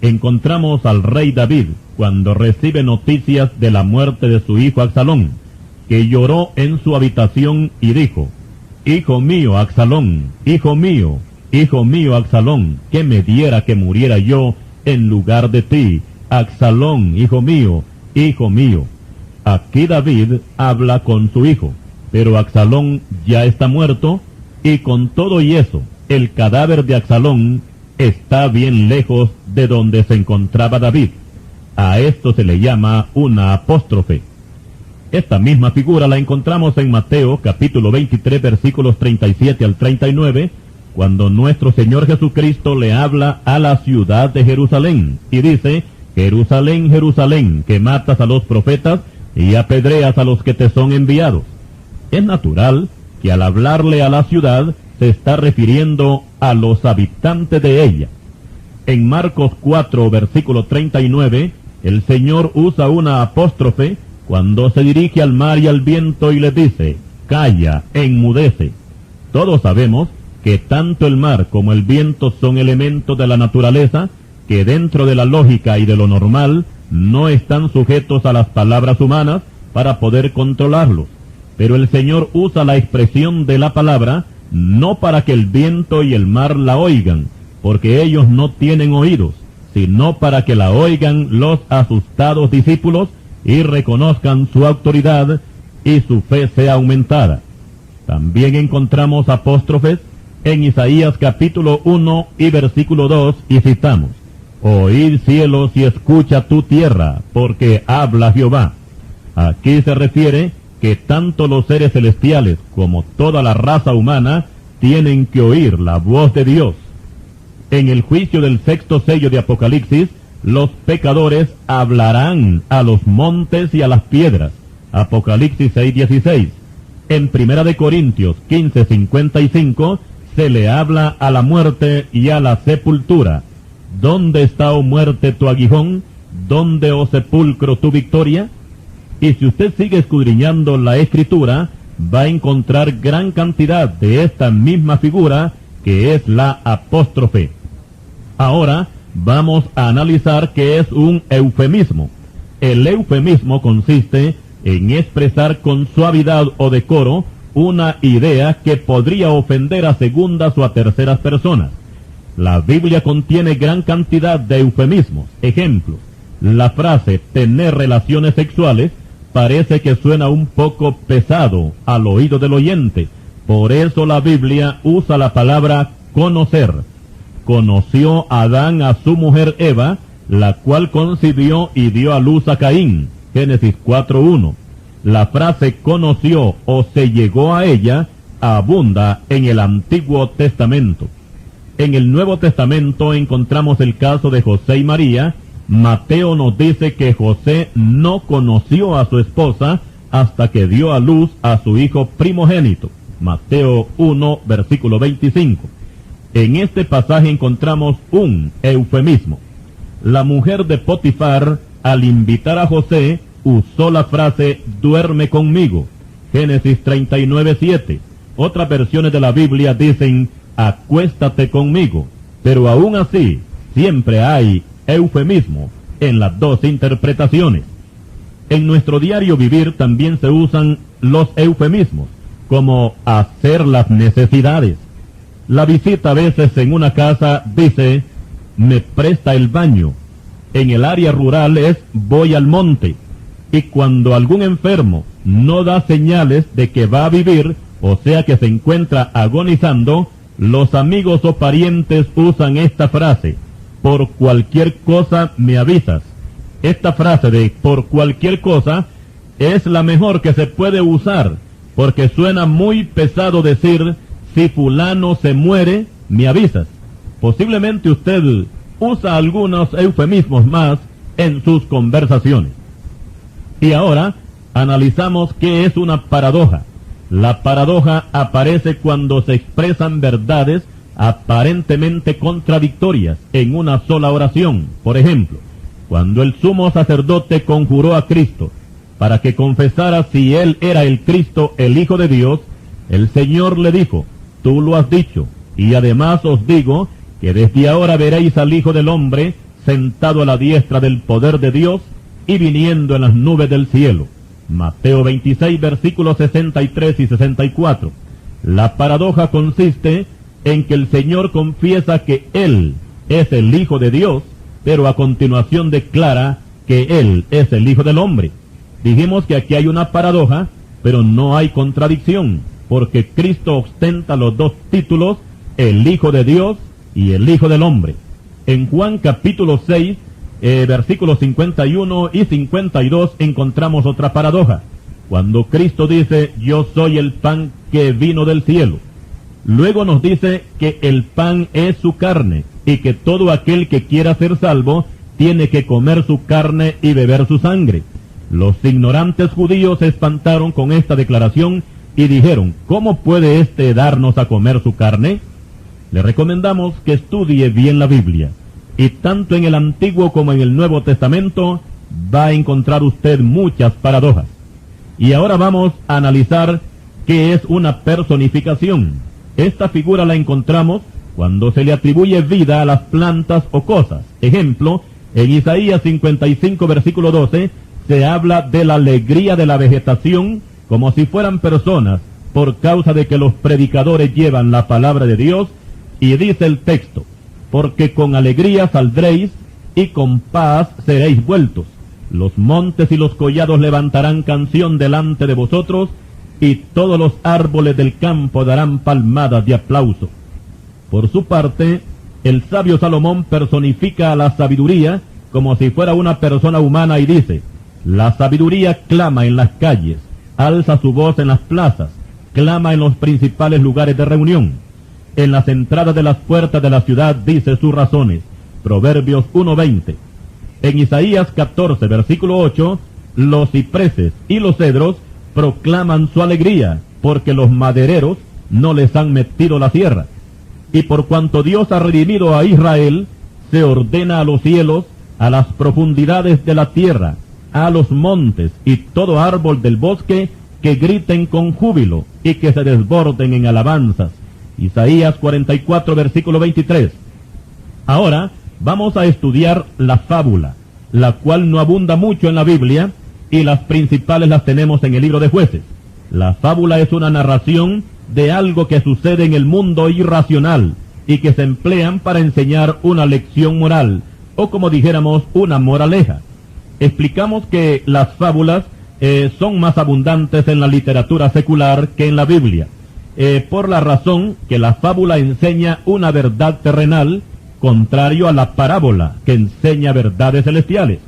encontramos al rey David cuando recibe noticias de la muerte de su hijo Absalón, que lloró en su habitación y dijo: Hijo mío, Absalón, hijo mío, Absalón, que me diera que muriera yo en lugar de ti, Absalón, hijo mío, hijo mío. Aquí David habla con su hijo, pero Absalón ya está muerto, y con todo y eso, el cadáver de Absalón está bien lejos de donde se encontraba David. A esto se le llama una apóstrofe. Esta misma figura la encontramos en Mateo capítulo 23 versículos 37 al 39, cuando nuestro Señor Jesucristo le habla a la ciudad de Jerusalén y dice: Jerusalén, Jerusalén, que matas a los profetas y apedreas a los que te son enviados. Es natural que al hablarle a la ciudad se está refiriendo a los habitantes de ella. En Marcos 4 versículo 39, el Señor usa una apóstrofe cuando se dirige al mar y al viento y le dice: calla, enmudece. Todos sabemos que tanto el mar como el viento son elementos de la naturaleza que dentro de la lógica y de lo normal no están sujetos a las palabras humanas para poder controlarlos. Pero el Señor usa la expresión de la palabra no para que el viento y el mar la oigan, porque ellos no tienen oídos, sino para que la oigan los asustados discípulos y reconozcan su autoridad y su fe sea aumentada. También encontramos apóstrofes en Isaías capítulo 1 y versículo 2 y citamos: Oíd cielos y escucha tu tierra, porque habla Jehová. Aquí se refiere que tanto los seres celestiales como toda la raza humana tienen que oír la voz de Dios. En el juicio del 6º sello de Apocalipsis, los pecadores hablarán a los montes y a las piedras. Apocalipsis 6:16. En 1 de Corintios 15:55 se le habla a la muerte y a la sepultura. ¿Dónde está, oh muerte, tu aguijón? ¿Dónde, oh sepulcro, tu victoria? Y si usted sigue escudriñando la Escritura, va a encontrar gran cantidad de esta misma figura que es la apóstrofe. Ahora vamos a analizar qué es un eufemismo. El eufemismo consiste en expresar con suavidad o decoro una idea que podría ofender a segundas o a terceras personas. La Biblia contiene gran cantidad de eufemismos. Ejemplos: la frase tener relaciones sexuales parece que suena un poco pesado al oído del oyente. Por eso la Biblia usa la palabra conocer. Conoció Adán a su mujer Eva, la cual concibió y dio a luz a Caín. Génesis 4:1. La frase conoció o se llegó a ella abunda en el Antiguo Testamento. En el Nuevo Testamento encontramos el caso de José y María. Mateo nos dice que José no conoció a su esposa hasta que dio a luz a su hijo primogénito. Mateo 1, versículo 25. En este pasaje encontramos un eufemismo. La mujer de Potifar, al invitar a José, usó la frase duerme conmigo. Génesis 39:7. Otras versiones de la Biblia dicen acuéstate conmigo, pero aún así siempre hay eufemismo en las dos interpretaciones. En nuestro diario vivir también se usan los eufemismos, como hacer las necesidades. La visita a veces en una casa dice me presta el baño. En el área rural es voy al monte. Y cuando algún enfermo no da señales de que va a vivir, o sea que se encuentra agonizando, los amigos o parientes usan esta frase: por cualquier cosa me avisas. Esta frase de por cualquier cosa es la mejor que se puede usar, porque suena muy pesado decir si fulano se muere, me avisas. Posiblemente usted usa algunos eufemismos más en sus conversaciones. Y ahora analizamos qué es una paradoja. La paradoja aparece cuando se expresan verdades aparentemente contradictorias en una sola oración. Por ejemplo, cuando el sumo sacerdote conjuró a Cristo para que confesara si él era el Cristo, el Hijo de Dios, el Señor le dijo: tú lo has dicho, y además os digo que desde ahora veréis al Hijo del Hombre sentado a la diestra del poder de Dios y viniendo en las nubes del cielo. Mateo 26, versículos 63 y 64. La paradoja consiste en que el Señor confiesa que Él es el Hijo de Dios, pero a continuación declara que Él es el Hijo del Hombre. Dijimos que aquí hay una paradoja, pero no hay contradicción, porque Cristo ostenta los dos títulos, el Hijo de Dios y el Hijo del Hombre. En Juan capítulo 6, versículos 51 y 52 encontramos otra paradoja, cuando Cristo dice: yo soy el pan que vino del cielo. Luego nos dice que el pan es su carne, y que todo aquel que quiera ser salvo tiene que comer su carne y beber su sangre. Los ignorantes judíos se espantaron con esta declaración y dijeron: ¿cómo puede éste darnos a comer su carne? Le recomendamos que estudie bien la Biblia, y tanto en el Antiguo como en el Nuevo Testamento va a encontrar usted muchas paradojas. Y ahora vamos a analizar qué es una personificación. Esta figura la encontramos cuando se le atribuye vida a las plantas o cosas. Ejemplo, en Isaías 55, versículo 12, se habla de la alegría de la vegetación como si fueran personas, por causa de que los predicadores llevan la palabra de Dios, y dice el texto: porque con alegría saldréis y con paz seréis vueltos. Los montes y los collados levantarán canción delante de vosotros, y todos los árboles del campo darán palmadas de aplauso. Por su parte, el sabio Salomón personifica a la sabiduría como si fuera una persona humana y dice: la sabiduría clama en las calles, alza su voz en las plazas, clama en los principales lugares de reunión. En las entradas de las puertas de la ciudad dice sus razones. Proverbios 1:20. En Isaías 14, versículo 8, los cipreses y los cedros proclaman su alegría, porque los madereros no les han metido la sierra. Y por cuanto Dios ha redimido a Israel, se ordena a los cielos, a las profundidades de la tierra, a los montes y todo árbol del bosque, que griten con júbilo y que se desborden en alabanzas. Isaías 44, versículo 23. Ahora vamos a estudiar la fábula, la cual no abunda mucho en la Biblia, y las principales las tenemos en el libro de Jueces. La fábula es una narración de algo que sucede en el mundo irracional y que se emplean para enseñar una lección moral, o como dijéramos, una moraleja. Explicamos que las fábulas son más abundantes en la literatura secular que en la Biblia, por la razón que la fábula enseña una verdad terrenal, contrario a la parábola, que enseña verdades celestiales.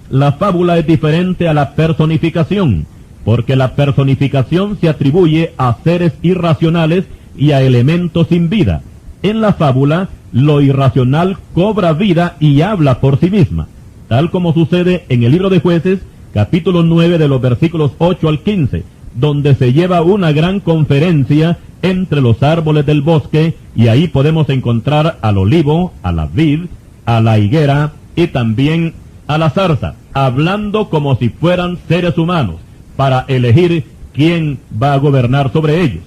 La fábula es diferente a la personificación, porque la personificación se atribuye a seres irracionales y a elementos sin vida. En la fábula, lo irracional cobra vida y habla por sí misma, tal como sucede en el libro de Jueces, capítulo 9, de los versículos 8 al 15, donde se lleva una gran conferencia entre los árboles del bosque, y ahí podemos encontrar al olivo, a la vid, a la higuera y también a la zarza, hablando como si fueran seres humanos, para elegir quién va a gobernar sobre ellos.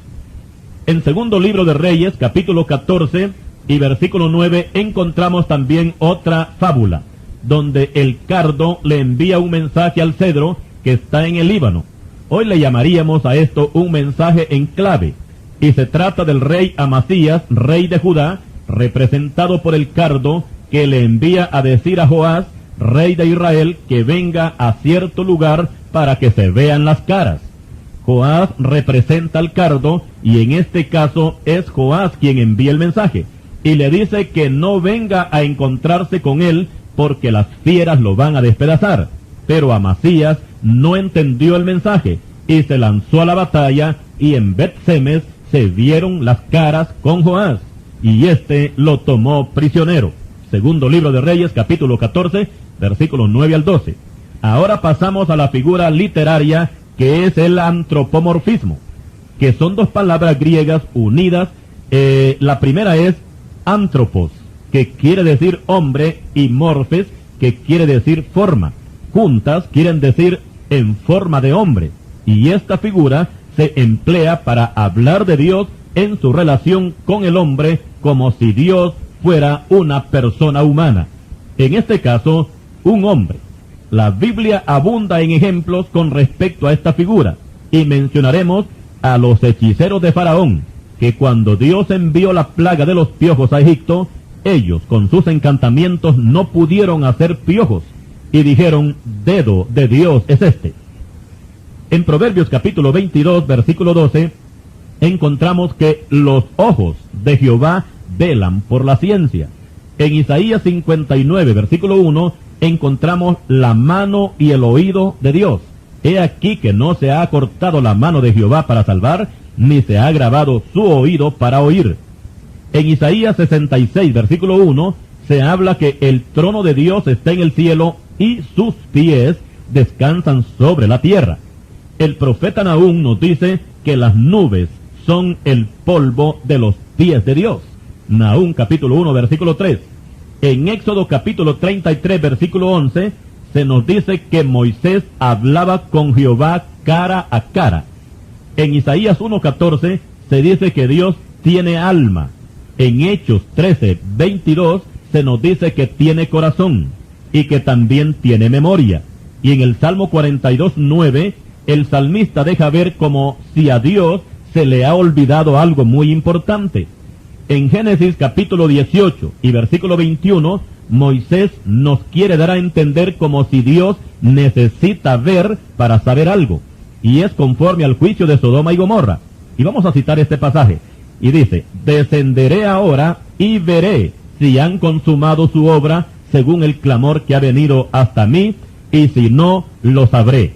En segundo libro de Reyes, capítulo 14 y versículo 9, encontramos también otra fábula, donde el cardo le envía un mensaje al cedro que está en el Líbano. Hoy le llamaríamos a esto un mensaje en clave, y se trata del rey Amasías, rey de Judá, representado por el cardo, que le envía a decir a Joás, rey de Israel, que venga a cierto lugar para que se vean las caras. Joás representa al cardo, y en este caso es Joás quien envía el mensaje, y le dice que no venga a encontrarse con él, porque las fieras lo van a despedazar. Pero Amasías no entendió el mensaje, y se lanzó a la batalla, y en Bet-Semes se vieron las caras con Joás. y éste lo tomó prisionero. Segundo libro de Reyes, capítulo 14, versículos 9 al 12. Ahora pasamos a la figura literaria que es el antropomorfismo, que son dos palabras griegas unidas. La primera es antropos, que quiere decir hombre, y morfes, que quiere decir forma. Juntas quieren decir en forma de hombre, y esta figura se emplea para hablar de Dios en su relación con el hombre como si Dios fuera una persona humana. En este caso, un hombre. La Biblia abunda en ejemplos con respecto a esta figura, y mencionaremos a los hechiceros de Faraón, que cuando Dios envió la plaga de los piojos a Egipto, ellos con sus encantamientos no pudieron hacer piojos, y dijeron, dedo de Dios es este. En Proverbios capítulo 22, versículo 12, encontramos que los ojos de Jehová velan por la ciencia. En Isaías 59, versículo 1, encontramos la mano y el oído de Dios. He aquí que no se ha cortado la mano de Jehová para salvar, ni se ha grabado su oído para oír. En Isaías 66, versículo 1, se habla que el trono de Dios está en el cielo y sus pies descansan sobre la tierra. El profeta Nahum nos dice que las nubes son el polvo de los pies de Dios. Nahum capítulo 1, versículo 3. En Éxodo capítulo 33, versículo 11, se nos dice que Moisés hablaba con Jehová cara a cara. En Isaías 1:14 se dice que Dios tiene alma. En Hechos 13, 22 se nos dice que tiene corazón y que también tiene memoria. Y en el Salmo 42:9 el salmista deja ver como si a Dios se le ha olvidado algo muy importante. En Génesis capítulo 18 y versículo 21, Moisés nos quiere dar a entender como si Dios necesita ver para saber algo, y es conforme al juicio de Sodoma y Gomorra. Y vamos a citar este pasaje, y dice, descenderé ahora y veré si han consumado su obra según el clamor que ha venido hasta mí, y si no, lo sabré.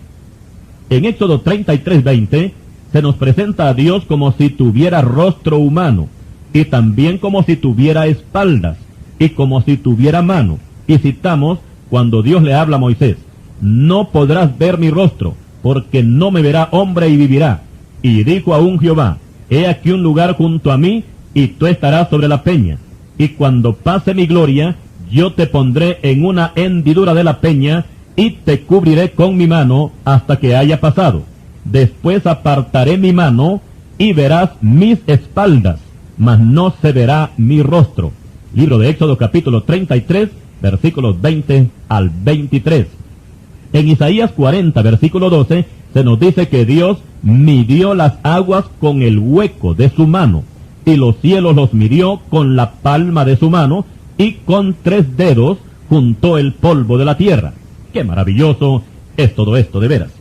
En Éxodo 33:20 se nos presenta a Dios como si tuviera rostro humano, y también como si tuviera espaldas, y como si tuviera mano. Y citamos cuando Dios le habla a Moisés, no podrás ver mi rostro, porque no me verá hombre y vivirá. Y dijo aún Jehová, he aquí un lugar junto a mí, y tú estarás sobre la peña. Y cuando pase mi gloria, yo te pondré en una hendidura de la peña, y te cubriré con mi mano hasta que haya pasado. Después apartaré mi mano, y verás mis espaldas, mas no se verá mi rostro. Libro de Éxodo capítulo 33, versículos 20 al 23. En Isaías 40, versículo 12, se nos dice que Dios midió las aguas con el hueco de su mano, y los cielos los midió con la palma de su mano, y con 3 dedos juntó el polvo de la tierra. ¡Qué maravilloso es todo esto de veras!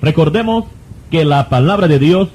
Recordemos que la palabra de Dios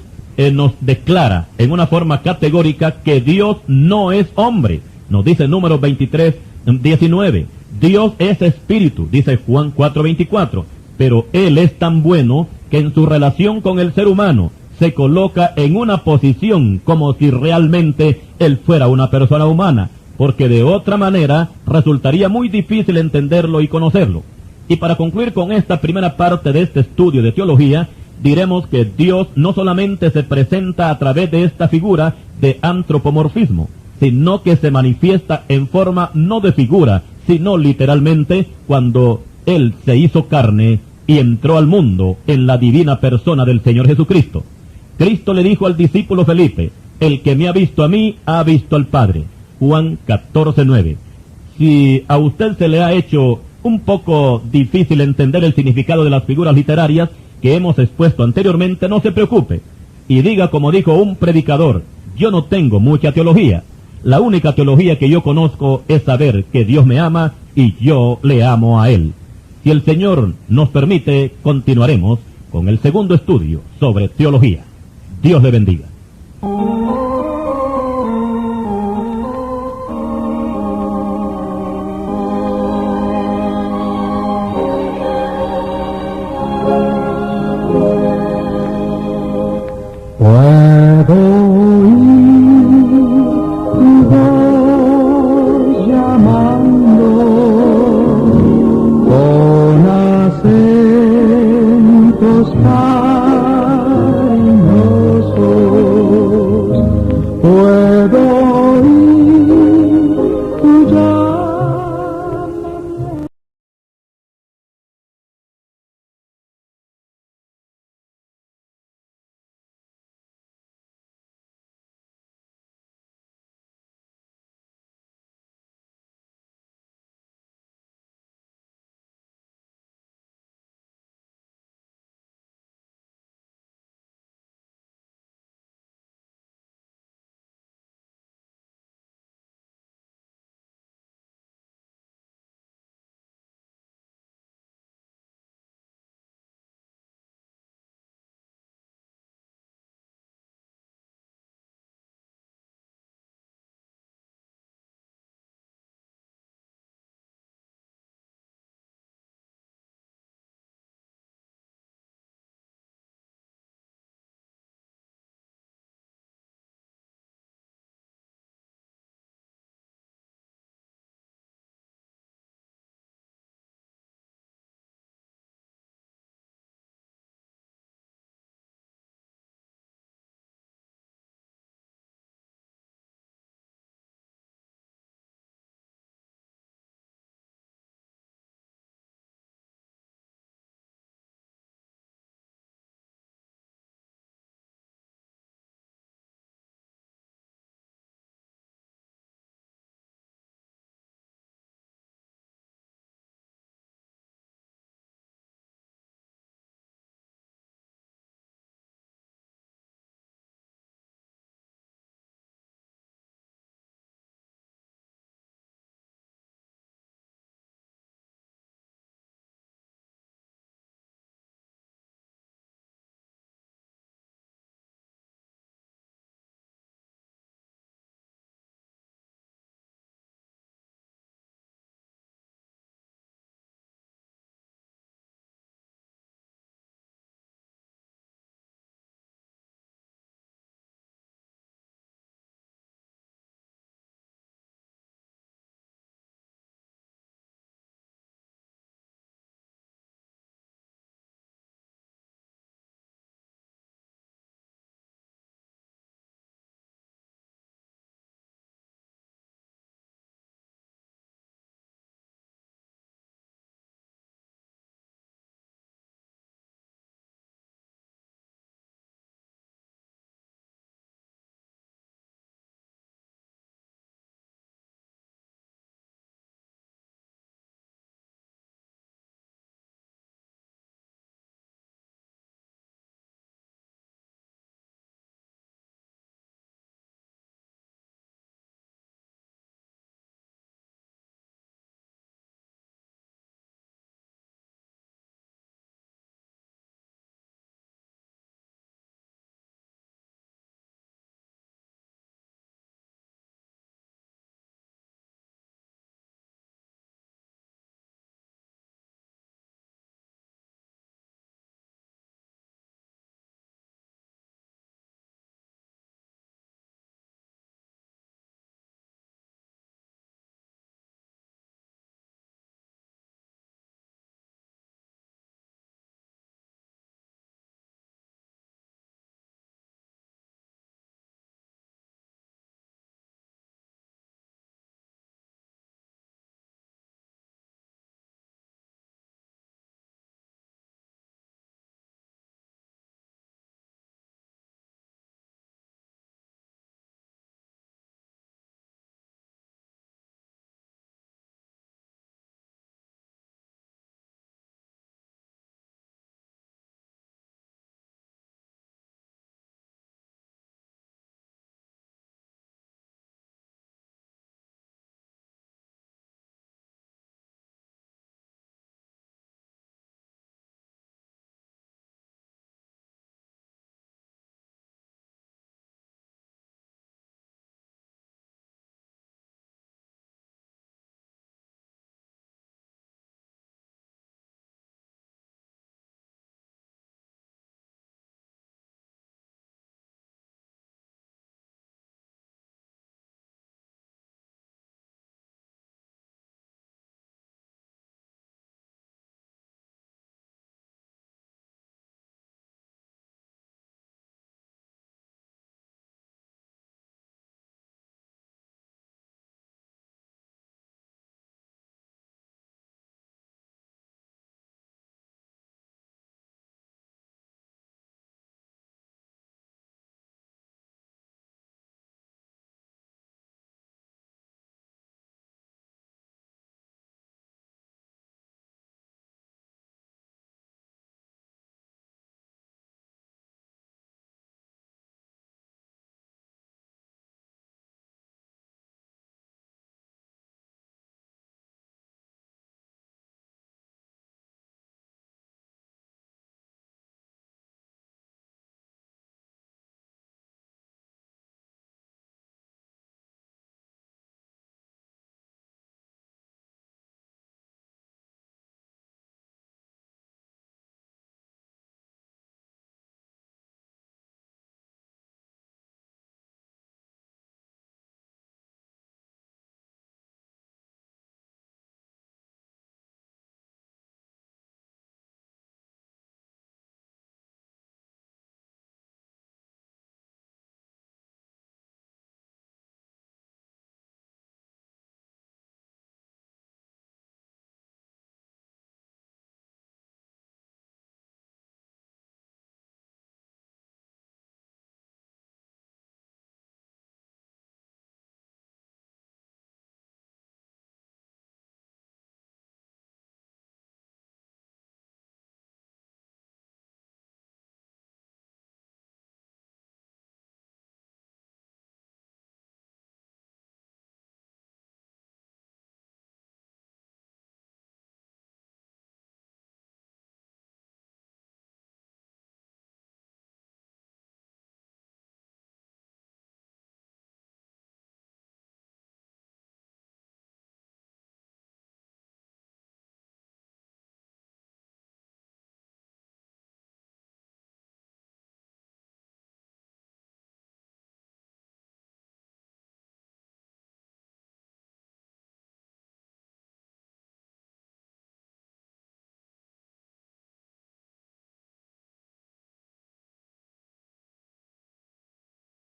nos declara en una forma categórica que Dios no es hombre. Nos dice Números 23:19. Dios es espíritu, dice Juan 4:24. Pero Él es tan bueno que en su relación con el ser humano se coloca en una posición como si realmente Él fuera una persona humana, porque de otra manera resultaría muy difícil entenderlo y conocerlo. Y para concluir con esta primera parte de este estudio de teología, diremos que Dios no solamente se presenta a través de esta figura de antropomorfismo, sino que se manifiesta en forma no de figura, sino literalmente cuando Él se hizo carne y entró al mundo en la divina persona del Señor Jesucristo. Cristo le dijo al discípulo Felipe, el que me ha visto a mí, ha visto al Padre. Juan 14:9. Si a usted se le ha hecho un poco difícil entender el significado de las figuras literarias que hemos expuesto anteriormente, no se preocupe, y diga como dijo un predicador, yo no tengo mucha teología, la única teología que yo conozco es saber que Dios me ama y yo le amo a Él. Si el Señor nos permite, continuaremos con el segundo estudio sobre teología. Dios le bendiga.